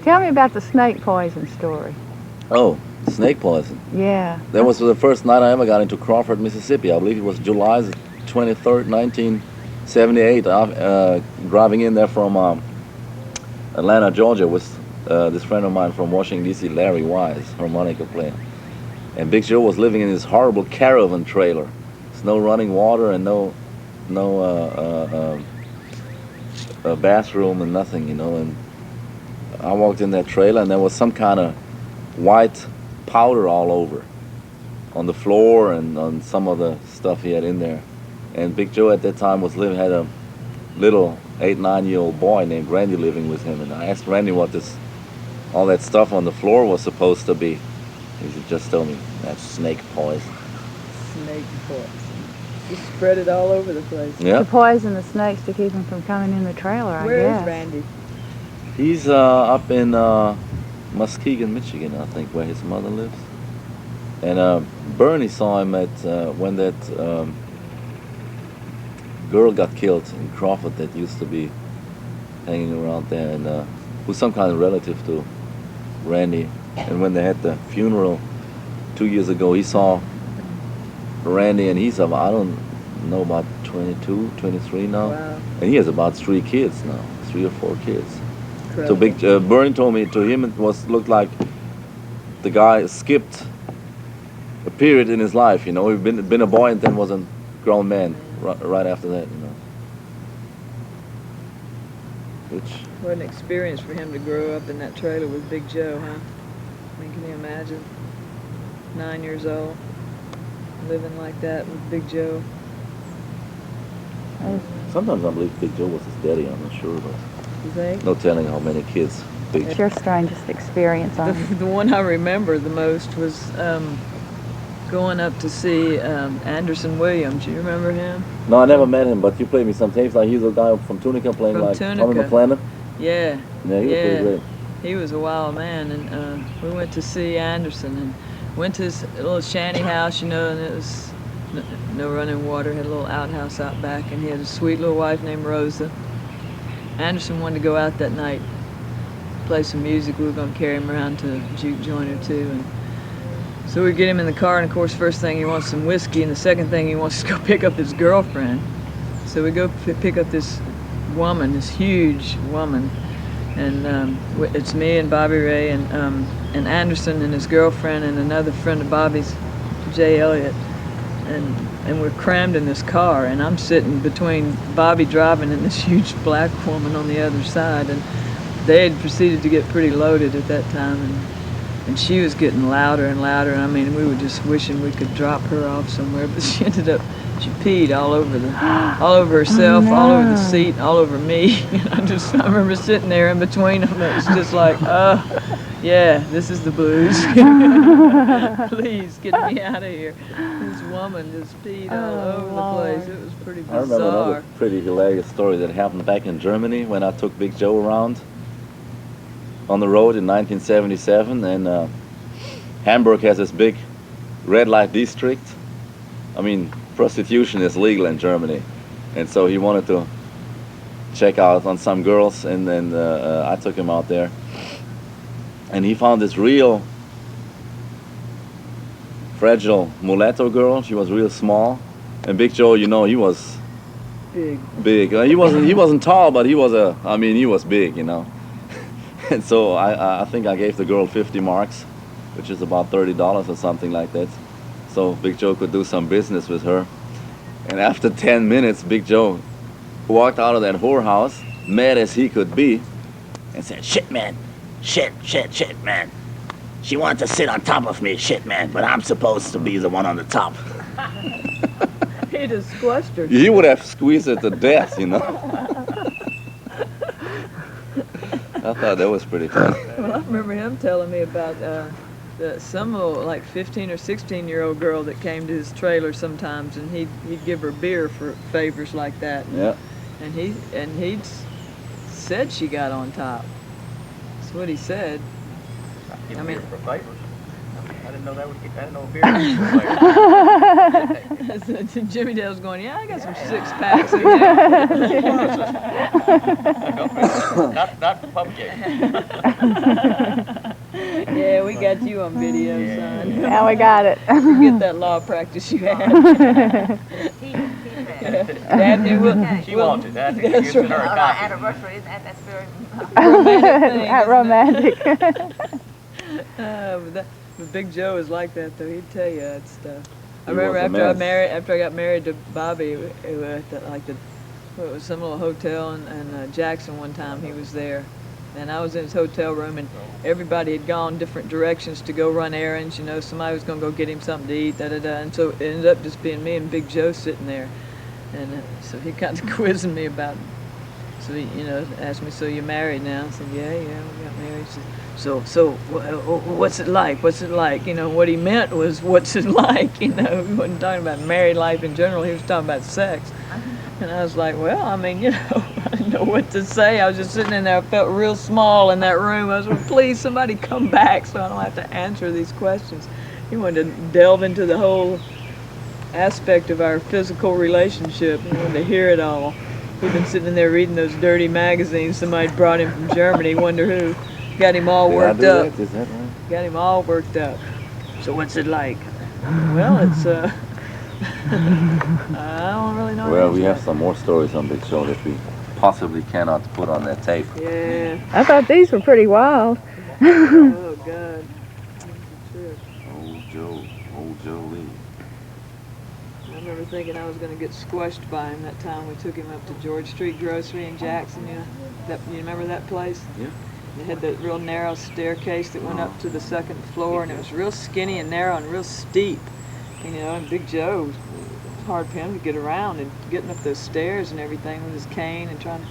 Tell me about the snake poison story. Oh, snake poison. Yeah. That was the first night I ever got into Crawford, Mississippi. I believe it was July 23rd, 1978. Driving in there from Atlanta, Georgia, with this friend of mine from Washington, D.C., Larry Wise, harmonica player. And Big Joe was living in this horrible caravan trailer. There's no running water and no bathroom and nothing, you know. And I walked in that trailer, and there was some kind of white powder all over on the floor and on some of the stuff he had in there. And Big Joe at that time had a little 8-9-year-old boy named Randy living with him. And I asked Randy what all that stuff on the floor was supposed to be. He just told me, that's snake poison. Snake poison. Just spread it all over the place. Yeah. To poison the snakes to keep them from coming in the trailer, I guess. Where is Randy? He's up in Muskegon, Michigan, I think, where his mother lives. And Bernie saw him at when that girl got killed in Crawford that used to be hanging around there, and who's some kind of relative to Randy. And when they had the funeral 2 years ago, he saw Randy, and he's about, I don't know, about 22, 23 now. Wow. And he has about 3 kids now, 3 or 4 kids. Incredible. So Big Bernie told me to him it looked like the guy skipped a period in his life. You know, he'd been a boy and then was a grown man right after that. You know, which What an experience for him to grow up in that trailer with Big Joe, huh? I mean, can you imagine? 9 years old, living like that with Big Joe. sometimes I believe Big Joe was his daddy. I'm not sure, but You think? no telling how many kids Big It's your strangest experience on The one I remember the most was going up to see Anderson Williams. You remember him? No, I never met him, but you played me some tapes. Like he's a guy from Tunica playing From like Tunica. on the planet. Yeah. Yeah, he was pretty great. He was a wild man, and we went to see Anderson and went to his little shanty house, you know, and it was no running water, had a little outhouse out back, and he had a sweet little wife named Rosa. Anderson wanted to go out that night, play some music. We were going to carry him around to a juke joint or two, and so we get him in the car, and of course, first thing he wants some whiskey, and the second thing he wants to go pick up his girlfriend. So we go pick up this woman, this huge woman, and it's me and Bobby Ray and Anderson and his girlfriend and another friend of Bobby's, Jay Elliott, and we're crammed in this car, and I'm sitting between Bobby driving and this huge black woman on the other side, and they had proceeded to get pretty loaded at that time, and she was getting louder and louder, and I mean, we were just wishing we could drop her off somewhere, but she ended up, she peed all over herself, Oh, no. all over the seat, all over me. And I remember sitting there in between them. It was just like, yeah, this is the blues. Please get me out of here. This woman just peed all over the place. It was pretty I remember bizarre. another pretty hilarious story that happened back in Germany when I took Big Joe around on the road in 1977, and Hamburg has this big red light district. I mean, prostitution is legal in Germany, and so he wanted to check out on some girls, and then I took him out there, and he found this real fragile mulatto girl. She was real small, and Big Joe, you know, he was big. He wasn't tall, but he was big, you know. And so I think I gave the girl 50 marks, which is about $30 or something like that. So Big Joe could do some business with her. And after 10 minutes, Big Joe walked out of that whorehouse, mad as he could be, and said, Shit, man. Shit, man. She wanted to sit on top of me, shit, man, but I'm supposed to be the one on the top. He just squashed her. he would have squeezed her to death, you know. I thought that was pretty funny. Well, I remember him telling me about some little, like 15 or 16-year-old girl that came to his trailer sometimes, and he'd give her beer for favors like that. Yeah. And he'd said she got on top. That's what he said. Give I mean- beer for favors. I didn't know that was. I didn't know beer was for favors. Jimmy Dale's going, yeah, I got some 6-packs in there. not for pub cake. Yeah, we got you on video, son. Now we got it. Forget that law practice you had. Dabney, She wants it. That's That's right. right. Our anniversary, that's very romantic thing, That isn't it? romantic. But Big Joe is like that, though. He'd tell you that stuff. I He remember was a after I got married to Bobby, it was it was some little hotel in Jackson one time. He was there, and I was in his hotel room, and everybody had gone different directions to go run errands. You know, somebody was going to go get him something to eat, and so it ended up just being me and Big Joe sitting there, and so he kind of quizzing me about. So he, asked me, "So you're married now?" I said, "Yeah, we got married." He said, So what's it like? What's it like? What he meant was, what's it like? He wasn't talking about married life in general. He was talking about sex. And I was like, well, I mean, I didn't know what to say. I was just sitting in there. I felt real small in that room. I was like, please, somebody come back so I don't have to answer these questions. He wanted to delve into the whole aspect of our physical relationship. He wanted to hear it all. We've been sitting in there reading those dirty magazines somebody brought in from Germany, wonder who. Got him all Did I worked do up. that? Is that right? Got him all worked up. So what's it like? Well, it's I don't really know. Well, the we have answer. some more stories on Big Show that we possibly cannot put on that tape. Yeah. I thought these were pretty wild. Oh God. Trip. Old Joe, old Joe Lee. I remember thinking I was going to get squashed by him that time we took him up to George Street Grocery in Jackson. You remember that place? Yeah. They had that real narrow staircase that went up to the second floor, and it was real skinny and narrow and real steep. And Big Joe, it was hard for him to get around and getting up those stairs and everything with his cane and trying to.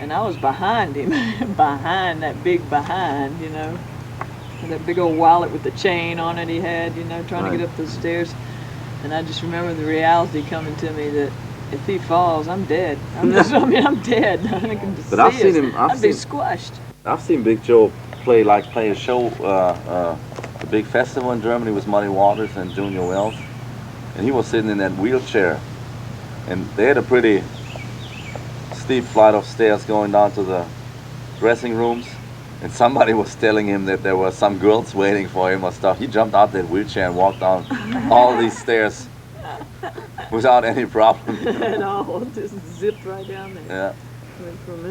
And I was behind him, behind that big behind, with that big old wallet with the chain on it he had, trying to get up those stairs. And I just remember the reality coming to me that if he falls, I'm dead. I'm dead. I can just But I've see seen us. him- I've I'd be seen- squashed. I've seen Big Joe play a show, the big festival in Germany with Muddy Waters and Junior Wells, and he was sitting in that wheelchair, and they had a pretty steep flight of stairs going down to the dressing rooms, and somebody was telling him that there were some girls waiting for him or stuff. He jumped out that wheelchair and walked down all these stairs without any problem. At all, just zipped right down there. Yeah.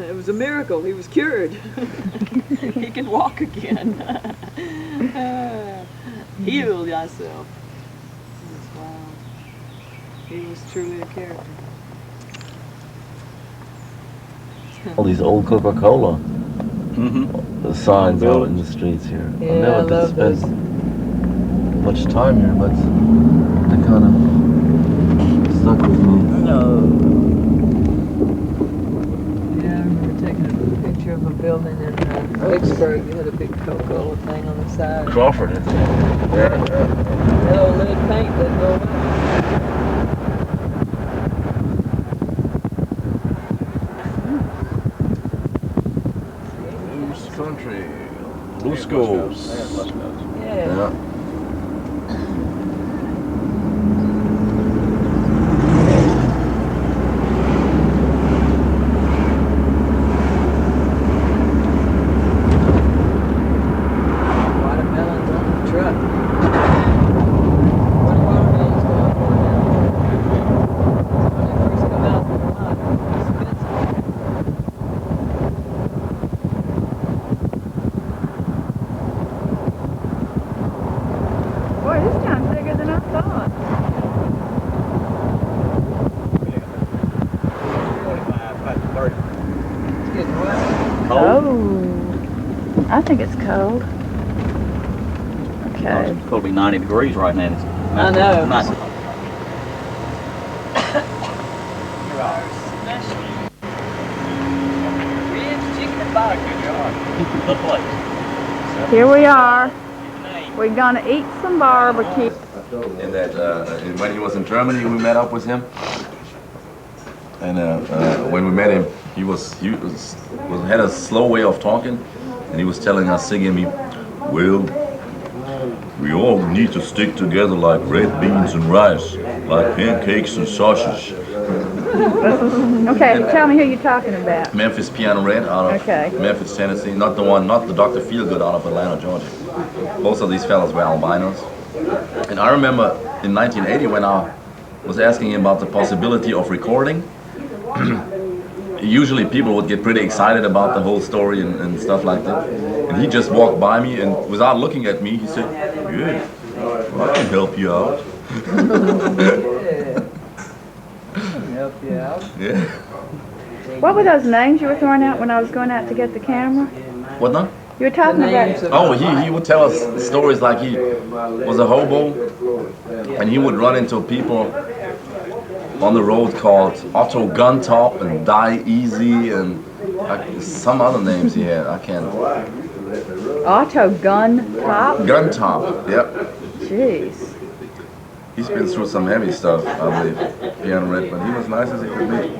It was a miracle. He was cured. He can walk again. Heal yourself. Wow. He was truly a character. All these old Coca-Cola Mm-hmm. signs out in the streets here. Yeah, I never I did love spend those. much time here, but they kind of stuck with me. Yeah, I remember taking a picture of a building in Vicksburg. They had a big Coca-Cola thing on the side. Crawford, isn't it? That old lead paint doesn't go away. Blues country. Blue schools. Yeah. Yeah. Watermelons on the truck. What are watermelons going for now? When they first come out, they're not expensive. Boy, this town's bigger than I thought. It's getting wet. Oh, I think it's cold. Okay. It's supposed to be 90 degrees right now. I know. Not- Here we are. We're gonna eat some barbecue. And that when he was in Germany, we met up with him. And when we met him, he had a slow way of talking, and he was telling us, singing me, "Well, we all need to stick together like red beans and rice, like pancakes and sausage." Okay, tell me who you're talking about. Memphis Piano Red out of Okay. Memphis, Tennessee. Not the Dr. Feelgood out of Atlanta, Georgia. Both of these fellas were albinos. And I remember in 1980 when I was asking him about the possibility of recording, usually people would get pretty excited about the whole story and stuff like that. And he just walked by me and without looking at me, he said, "Yeah, I can help you out." Help you out. Yeah. What were those names you were throwing out when I was going out to get the camera? What now? You were talking names about. of- Oh, he would tell us stories like he was a hobo and he would run into people on the road called Otto Guntop and Die Easy and some other names he had. I can't. Otto Gun Top? Guntop, yep. Jeez. He's been through some heavy stuff, I believe. Piano Red, but he was nice as he could be.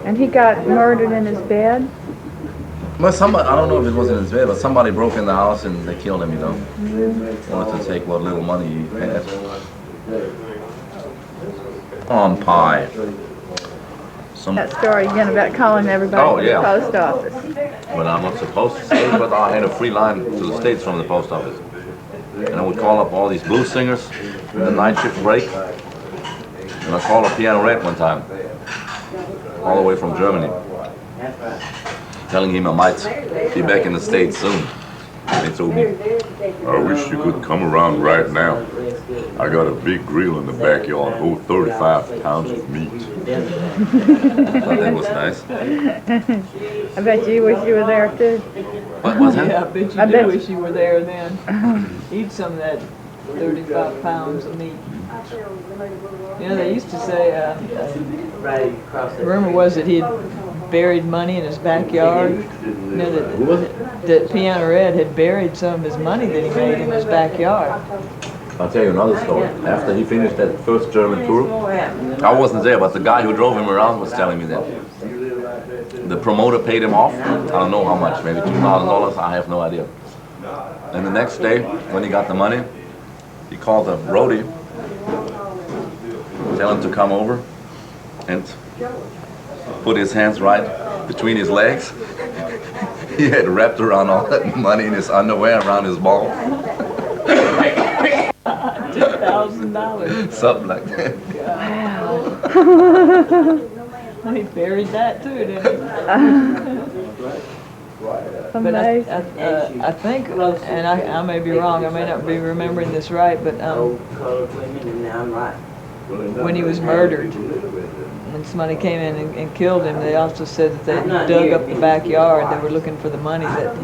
And he got murdered in his bed? Well, somebody, I don't know if it was in his bed, but somebody broke in the house and they killed him, Wanted to take what little money he had. On pie. That story again about calling everybody Oh, to yeah. the post office. but I'm not supposed to stay, but I had a free line to the States from the post office. And I would call up all these blues singers in the night shift break. And I called up Piano Red one time, all the way from Germany, telling him I might be back in the States soon. And he told me, I wish you could come around right now. I got a big grill in the backyard, hold 35 pounds of meat. So that was nice. I bet you wish you were there too. What was that? Yeah, I bet you wish you were there then. Eat some of that 35 pounds of meat. You know, they used to say, the rumor was that he'd buried money in his backyard. You know, that Piano Red had buried some of his money that he made in his backyard. I'll tell you another story. After he finished that first German tour, I wasn't there, but the guy who drove him around was telling me that the promoter paid him off. I don't know how much, maybe $2,000. I have no idea. And the next day, when he got the money, he called the roadie, tell him to come over and put his hands right between his legs. He had wrapped around all that money in his underwear around his ball. $2,000. Something like that. Wow. He buried that too, didn't he? But I think, and I may be wrong, I may not be remembering this right, but when he was murdered, when somebody came in and killed him, they also said that they dug up the backyard. They were looking for the money that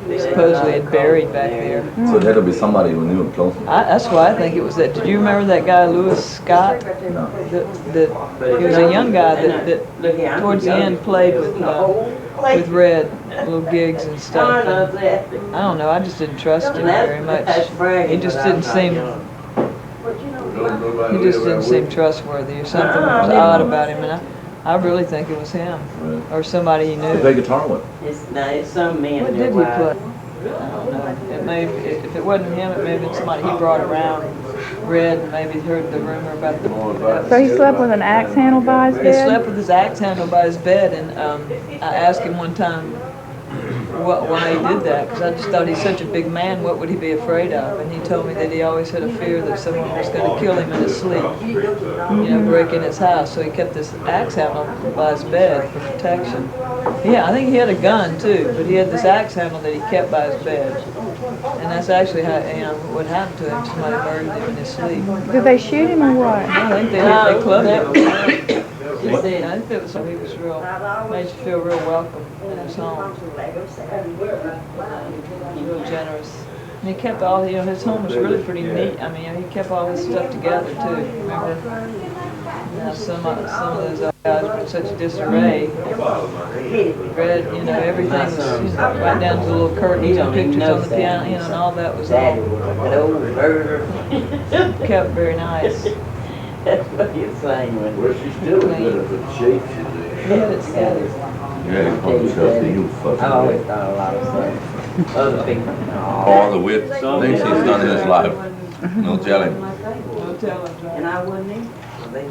he supposedly had buried back there. So it had to be somebody who knew him close. That's why I think it was that. Did you remember that guy, Lewis Scott? No. He was a young guy that towards the end played with Red, little gigs and stuff. And I don't know, I just didn't trust him very much. He just didn't seem... He just didn't seem trustworthy, or something was odd about him, and I really think it was him, or somebody he knew. He played guitar with. It's some men. What did he play? I don't know. It may, if it wasn't him, it may have been somebody he brought around, Red, and maybe heard the rumor about the... So he slept with an axe handle by his bed? He slept with his axe handle by his bed, and I asked him one time why he did that, because I just thought he's such a big man, what would he be afraid of? And he told me that he always had a fear that someone was going to kill him in his sleep, you know, break in his house. So he kept this axe handle by his bed for protection. Yeah, I think he had a gun too, but he had this axe handle that he kept by his bed. And that's actually how, you know, what happened to him. Somebody murdered him in his sleep. Did they shoot him or what? I think they clubbed him. I think it was, he was real, made you feel real welcome in his home. Real generous. And he kept all, you know, his home was really pretty neat. I mean, you know, he kept all his stuff together too. Remember? Now some of those guys were in such disarray. Red, you know, everything was, you know, right down to the little curtains and pictures on the piano, you know, and all that was all kept very nice. That's what you're saying. Well, she's still in good of a shape, she's in. Yeah, it's good. Yeah, he called himself the youth fucking. I always thought a lot of stuff. Other people. All the weird things he's done in his life. No telling. No telling. And I wouldn't either.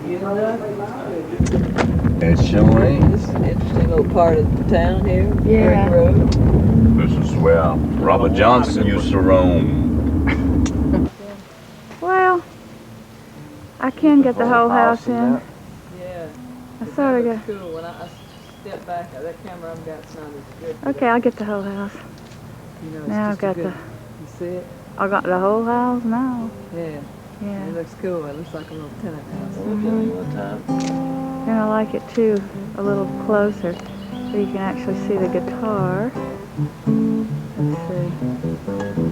You know that? It sure ain't. This is an interesting little part of the town here. Yeah. Brick Road. This is where Robert Johnson used to roam. Well, I can get the whole house in. Yeah. I sort of That's got... cool. When I step back, that camera I've got's not as good. Okay, I'll get the whole house. You know, it's Now I've just a got good, the... You see it? I got the whole house now. Yeah. Yeah. It looks cool. It looks like a little tenant house. And I like it too, a little closer, so you can actually see the guitar. Let's see.